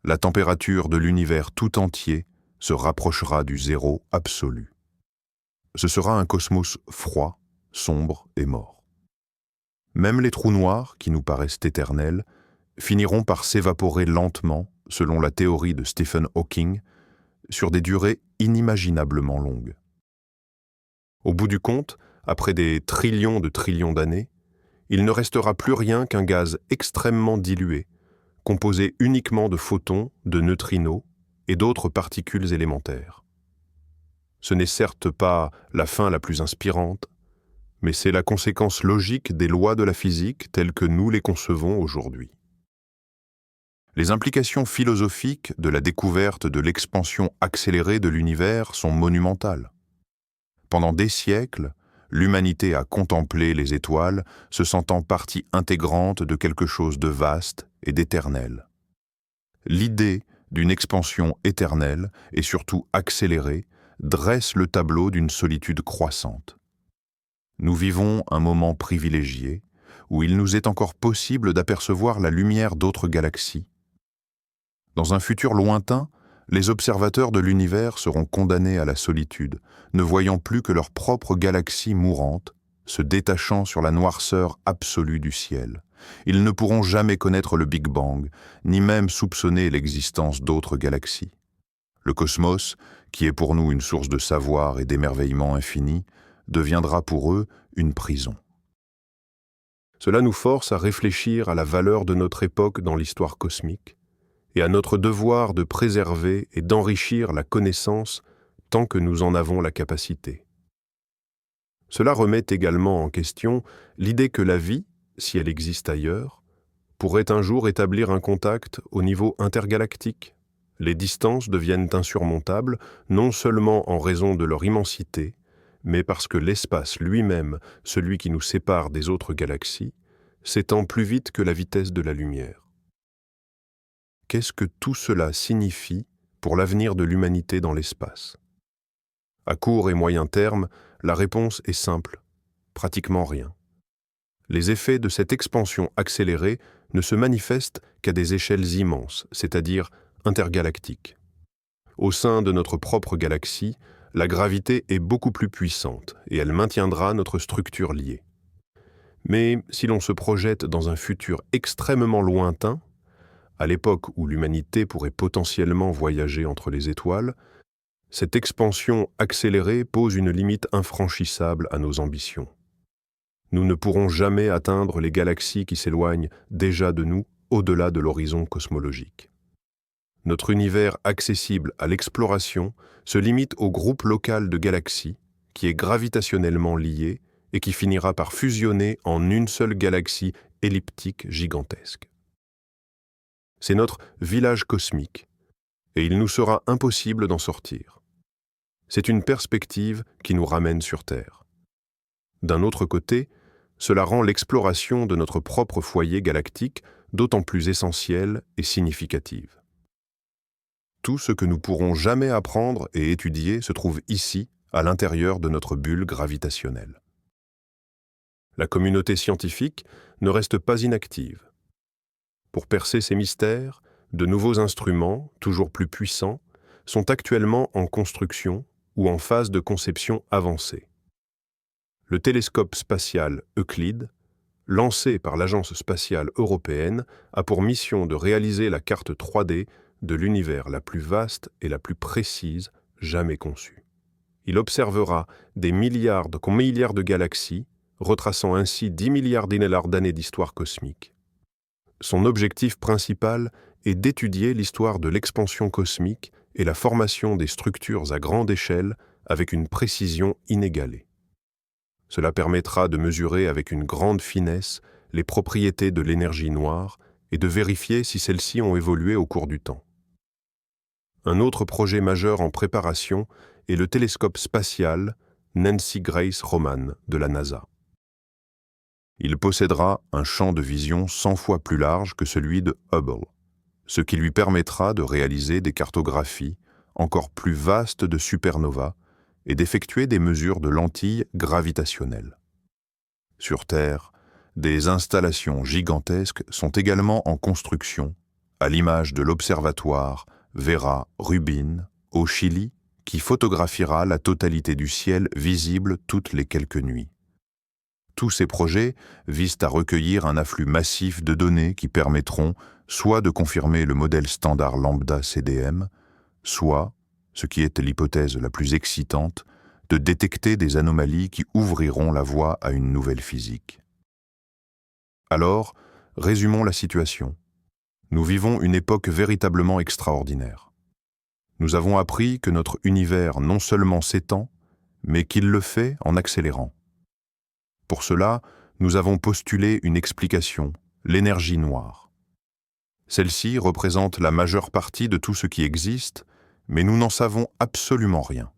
La température de l'univers tout entier se rapprochera du zéro absolu. Ce sera un cosmos froid, sombre et mort. Même les trous noirs, qui nous paraissent éternels, finiront par s'évaporer lentement, selon la théorie de Stephen Hawking, sur des durées inimaginablement longues. Au bout du compte, après des trillions de trillions d'années, il ne restera plus rien qu'un gaz extrêmement dilué, composé uniquement de photons, de neutrinos et d'autres particules élémentaires. Ce n'est certes pas la fin la plus inspirante, mais c'est la conséquence logique des lois de la physique telles que nous les concevons aujourd'hui. Les implications philosophiques de la découverte de l'expansion accélérée de l'univers sont monumentales. Pendant des siècles, l'humanité a contemplé les étoiles, se sentant partie intégrante de quelque chose de vaste et d'éternel. L'idée d'une expansion éternelle et surtout accélérée dresse le tableau d'une solitude croissante. Nous vivons un moment privilégié où il nous est encore possible d'apercevoir la lumière d'autres galaxies. Dans un futur lointain, les observateurs de l'univers seront condamnés à la solitude, ne voyant plus que leur propre galaxie mourante, se détachant sur la noirceur absolue du ciel. Ils ne pourront jamais connaître le Big Bang, ni même soupçonner l'existence d'autres galaxies. Le cosmos, qui est pour nous une source de savoir et d'émerveillement infini, deviendra pour eux une prison. Cela nous force à réfléchir à la valeur de notre époque dans l'histoire cosmique, et à notre devoir de préserver et d'enrichir la connaissance tant que nous en avons la capacité. Cela remet également en question l'idée que la vie, si elle existe ailleurs, pourrait un jour établir un contact au niveau intergalactique. Les distances deviennent insurmontables, non seulement en raison de leur immensité, mais parce que l'espace lui-même, celui qui nous sépare des autres galaxies, s'étend plus vite que la vitesse de la lumière. Qu'est-ce que tout cela signifie pour l'avenir de l'humanité dans l'espace? À court et moyen terme, la réponse est simple, pratiquement rien. Les effets de cette expansion accélérée ne se manifestent qu'à des échelles immenses, c'est-à-dire intergalactiques. Au sein de notre propre galaxie, la gravité est beaucoup plus puissante et elle maintiendra notre structure liée. Mais si l'on se projette dans un futur extrêmement lointain, à l'époque où l'humanité pourrait potentiellement voyager entre les étoiles, cette expansion accélérée pose une limite infranchissable à nos ambitions. Nous ne pourrons jamais atteindre les galaxies qui s'éloignent déjà de nous au-delà de l'horizon cosmologique. Notre univers accessible à l'exploration se limite au groupe local de galaxies qui est gravitationnellement lié et qui finira par fusionner en une seule galaxie elliptique gigantesque. C'est notre village cosmique, et il nous sera impossible d'en sortir. C'est une perspective qui nous ramène sur Terre. D'un autre côté, cela rend l'exploration de notre propre foyer galactique d'autant plus essentielle et significative. Tout ce que nous pourrons jamais apprendre et étudier se trouve ici, à l'intérieur de notre bulle gravitationnelle. La communauté scientifique ne reste pas inactive. Pour percer ces mystères, de nouveaux instruments, toujours plus puissants, sont actuellement en construction ou en phase de conception avancée. Le télescope spatial Euclide, lancé par l'Agence spatiale européenne, a pour mission de réaliser la carte 3D de l'univers la plus vaste et la plus précise jamais conçue. Il observera des milliards de galaxies, retraçant ainsi 10 milliards d'années d'histoire cosmique. Son objectif principal est d'étudier l'histoire de l'expansion cosmique et la formation des structures à grande échelle avec une précision inégalée. Cela permettra de mesurer avec une grande finesse les propriétés de l'énergie noire et de vérifier si celles-ci ont évolué au cours du temps. Un autre projet majeur en préparation est le télescope spatial Nancy Grace Roman de la NASA. Il possédera un champ de vision 100 fois plus large que celui de Hubble, ce qui lui permettra de réaliser des cartographies encore plus vastes de supernovas et d'effectuer des mesures de lentilles gravitationnelles. Sur Terre, des installations gigantesques sont également en construction, à l'image de l'observatoire Vera Rubin au Chili, qui photographiera la totalité du ciel visible toutes les quelques nuits. Tous ces projets visent à recueillir un afflux massif de données qui permettront soit de confirmer le modèle standard lambda CDM, soit, ce qui est l'hypothèse la plus excitante, de détecter des anomalies qui ouvriront la voie à une nouvelle physique. Alors, résumons la situation. Nous vivons une époque véritablement extraordinaire. Nous avons appris que notre univers non seulement s'étend, mais qu'il le fait en accélérant. Pour cela, nous avons postulé une explication, l'énergie noire. Celle-ci représente la majeure partie de tout ce qui existe, mais nous n'en savons absolument rien.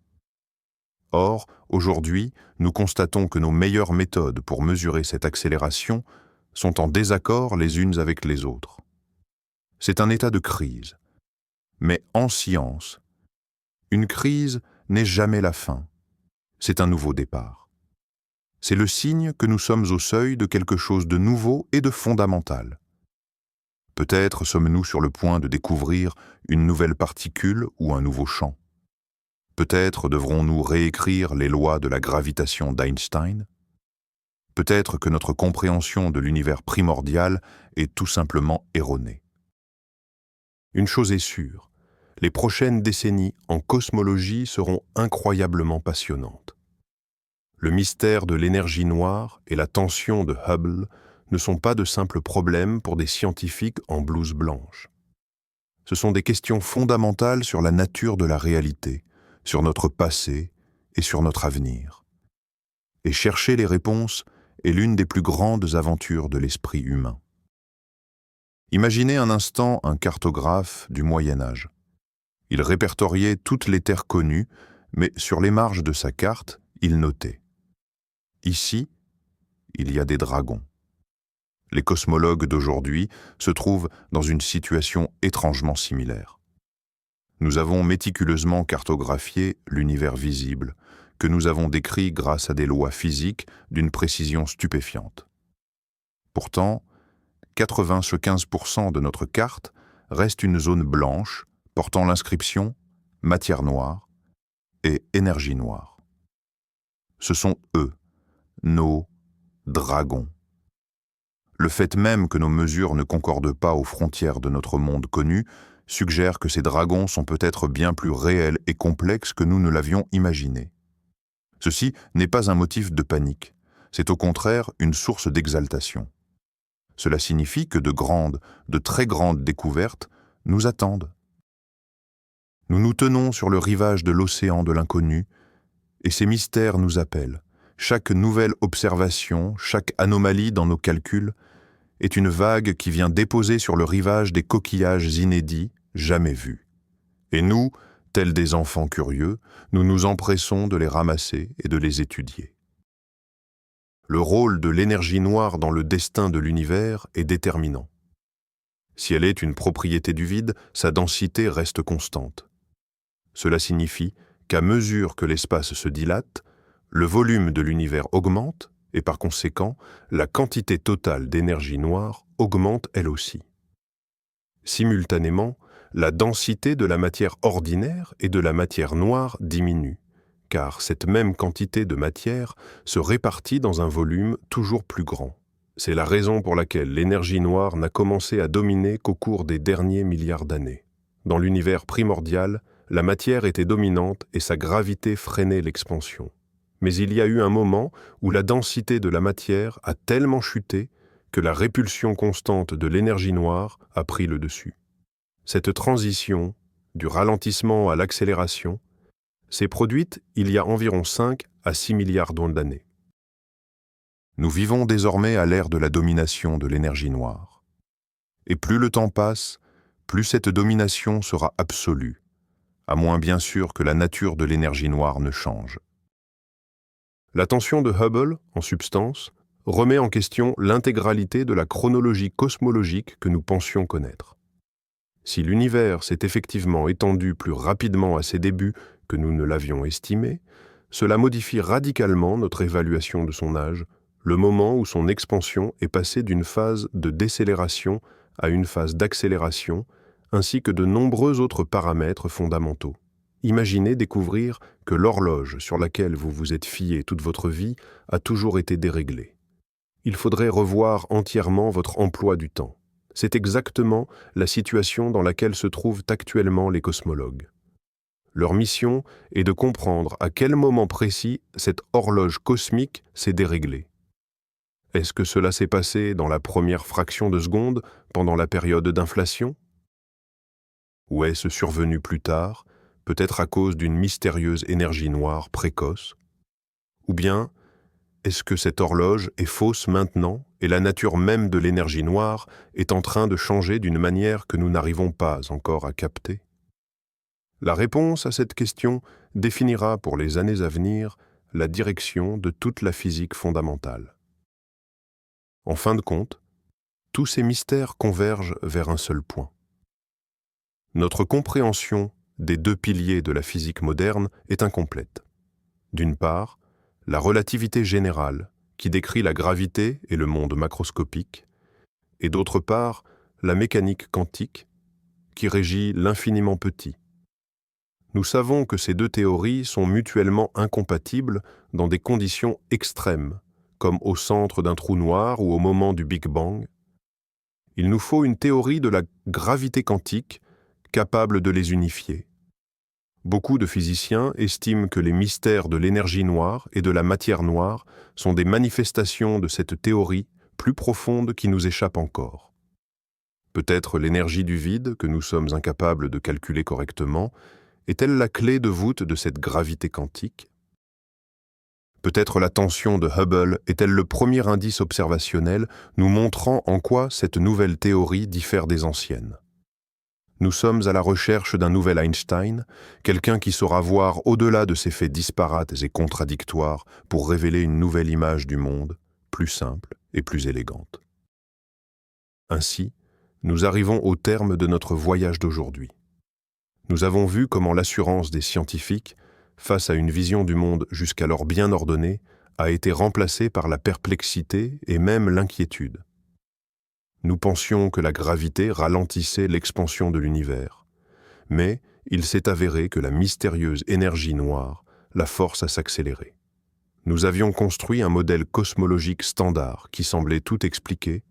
Or, aujourd'hui, nous constatons que nos meilleures méthodes pour mesurer cette accélération sont en désaccord les unes avec les autres. C'est un état de crise. Mais en science, une crise n'est jamais la fin. C'est un nouveau départ. C'est le signe que nous sommes au seuil de quelque chose de nouveau et de fondamental. Peut-être sommes-nous sur le point de découvrir une nouvelle particule ou un nouveau champ. Peut-être devrons-nous réécrire les lois de la gravitation d'Einstein. Peut-être que notre compréhension de l'univers primordial est tout simplement erronée. Une chose est sûre, les prochaines décennies en cosmologie seront incroyablement passionnantes. Le mystère de l'énergie noire et la tension de Hubble ne sont pas de simples problèmes pour des scientifiques en blouse blanche. Ce sont des questions fondamentales sur la nature de la réalité, sur notre passé et sur notre avenir. Et chercher les réponses est l'une des plus grandes aventures de l'esprit humain. Imaginez un instant un cartographe du Moyen Âge. Il répertoriait toutes les terres connues, mais sur les marges de sa carte, il notait « Ici, il y a des dragons ». Les cosmologues d'aujourd'hui se trouvent dans une situation étrangement similaire. Nous avons méticuleusement cartographié l'univers visible, que nous avons décrit grâce à des lois physiques d'une précision stupéfiante. Pourtant, 95% de notre carte reste une zone blanche portant l'inscription « matière noire » et « énergie noire ». Ce sont eux, nos dragons. Le fait même que nos mesures ne concordent pas aux frontières de notre monde connu suggère que ces dragons sont peut-être bien plus réels et complexes que nous ne l'avions imaginé. Ceci n'est pas un motif de panique, c'est au contraire une source d'exaltation. Cela signifie que de très grandes découvertes nous attendent. Nous nous tenons sur le rivage de l'océan de l'inconnu, et ces mystères nous appellent. Chaque nouvelle observation, chaque anomalie dans nos calculs est une vague qui vient déposer sur le rivage des coquillages inédits, jamais vus. Et nous, tels des enfants curieux, nous nous empressons de les ramasser et de les étudier. Le rôle de l'énergie noire dans le destin de l'univers est déterminant. Si elle est une propriété du vide, sa densité reste constante. Cela signifie qu'à mesure que l'espace se dilate, le volume de l'univers augmente et par conséquent, la quantité totale d'énergie noire augmente elle aussi. Simultanément, la densité de la matière ordinaire et de la matière noire diminue, car cette même quantité de matière se répartit dans un volume toujours plus grand. C'est la raison pour laquelle l'énergie noire n'a commencé à dominer qu'au cours des derniers milliards d'années. Dans l'univers primordial, la matière était dominante et sa gravité freinait l'expansion. Mais il y a eu un moment où la densité de la matière a tellement chuté que la répulsion constante de l'énergie noire a pris le dessus. Cette transition, du ralentissement à l'accélération, s'est produite il y a environ 5 à 6 milliards d'années. Nous vivons désormais à l'ère de la domination de l'énergie noire. Et plus le temps passe, plus cette domination sera absolue, à moins bien sûr que la nature de l'énergie noire ne change. L'attention de Hubble, en substance, remet en question l'intégralité de la chronologie cosmologique que nous pensions connaître. Si l'univers s'est effectivement étendu plus rapidement à ses débuts que nous ne l'avions estimé, cela modifie radicalement notre évaluation de son âge, le moment où son expansion est passée d'une phase de décélération à une phase d'accélération, ainsi que de nombreux autres paramètres fondamentaux. Imaginez découvrir que l'horloge sur laquelle vous vous êtes fié toute votre vie a toujours été déréglée. Il faudrait revoir entièrement votre emploi du temps. C'est exactement la situation dans laquelle se trouvent actuellement les cosmologues. Leur mission est de comprendre à quel moment précis cette horloge cosmique s'est déréglée. Est-ce que cela s'est passé dans la première fraction de seconde, pendant la période d'inflation? Ou est-ce survenu plus tard, peut-être à cause d'une mystérieuse énergie noire précoce? Ou bien, est-ce que cette horloge est fausse maintenant et la nature même de l'énergie noire est en train de changer d'une manière que nous n'arrivons pas encore à capter? La réponse à cette question définira pour les années à venir la direction de toute la physique fondamentale. En fin de compte, tous ces mystères convergent vers un seul point. Notre compréhension des deux piliers de la physique moderne est incomplète. D'une part, la relativité générale, qui décrit la gravité et le monde macroscopique, et d'autre part, la mécanique quantique, qui régit l'infiniment petit. Nous savons que ces deux théories sont mutuellement incompatibles dans des conditions extrêmes, comme au centre d'un trou noir ou au moment du Big Bang. Il nous faut une théorie de la gravité quantique capable de les unifier. Beaucoup de physiciens estiment que les mystères de l'énergie noire et de la matière noire sont des manifestations de cette théorie plus profonde qui nous échappe encore. Peut-être l'énergie du vide, que nous sommes incapables de calculer correctement, est-elle la clé de voûte de cette gravité quantique? Peut-être la tension de Hubble est-elle le premier indice observationnel nous montrant en quoi cette nouvelle théorie diffère des anciennes. Nous sommes à la recherche d'un nouvel Einstein, quelqu'un qui saura voir au-delà de ces faits disparates et contradictoires pour révéler une nouvelle image du monde, plus simple et plus élégante. Ainsi, nous arrivons au terme de notre voyage d'aujourd'hui. Nous avons vu comment l'assurance des scientifiques, face à une vision du monde jusqu'alors bien ordonnée, a été remplacée par la perplexité et même l'inquiétude. Nous pensions que la gravité ralentissait l'expansion de l'univers, mais il s'est avéré que la mystérieuse énergie noire la force à s'accélérer. Nous avions construit un modèle cosmologique standard qui semblait tout expliquer,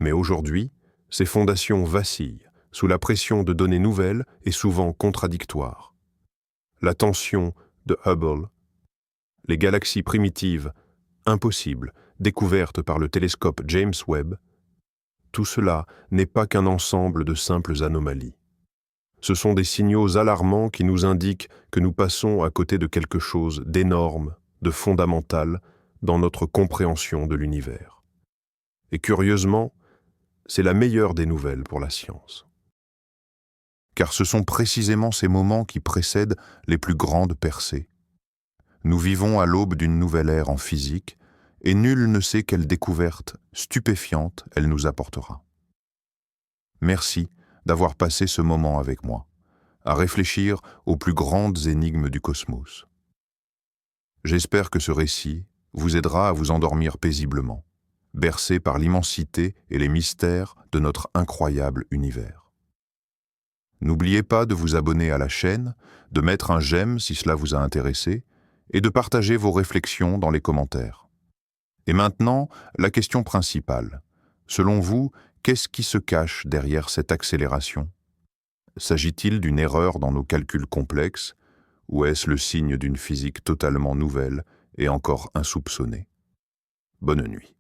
Mais aujourd'hui, ces fondations vacillent sous la pression de données nouvelles et souvent contradictoires. La tension de Hubble, les galaxies primitives impossibles découvertes par le télescope James Webb, tout cela n'est pas qu'un ensemble de simples anomalies. Ce sont des signaux alarmants qui nous indiquent que nous passons à côté de quelque chose d'énorme, de fondamental dans notre compréhension de l'univers. Et curieusement, c'est la meilleure des nouvelles pour la science. Car ce sont précisément ces moments qui précèdent les plus grandes percées. Nous vivons à l'aube d'une nouvelle ère en physique, et nul ne sait quelle découverte stupéfiante elle nous apportera. Merci d'avoir passé ce moment avec moi, à réfléchir aux plus grandes énigmes du cosmos. J'espère que ce récit vous aidera à vous endormir paisiblement, bercé par l'immensité et les mystères de notre incroyable univers. N'oubliez pas de vous abonner à la chaîne, de mettre un j'aime si cela vous a intéressé, et de partager vos réflexions dans les commentaires. Et maintenant, la question principale. Selon vous, qu'est-ce qui se cache derrière cette accélération? S'agit-il d'une erreur dans nos calculs complexes, ou est-ce le signe d'une physique totalement nouvelle et encore insoupçonnée? Bonne nuit.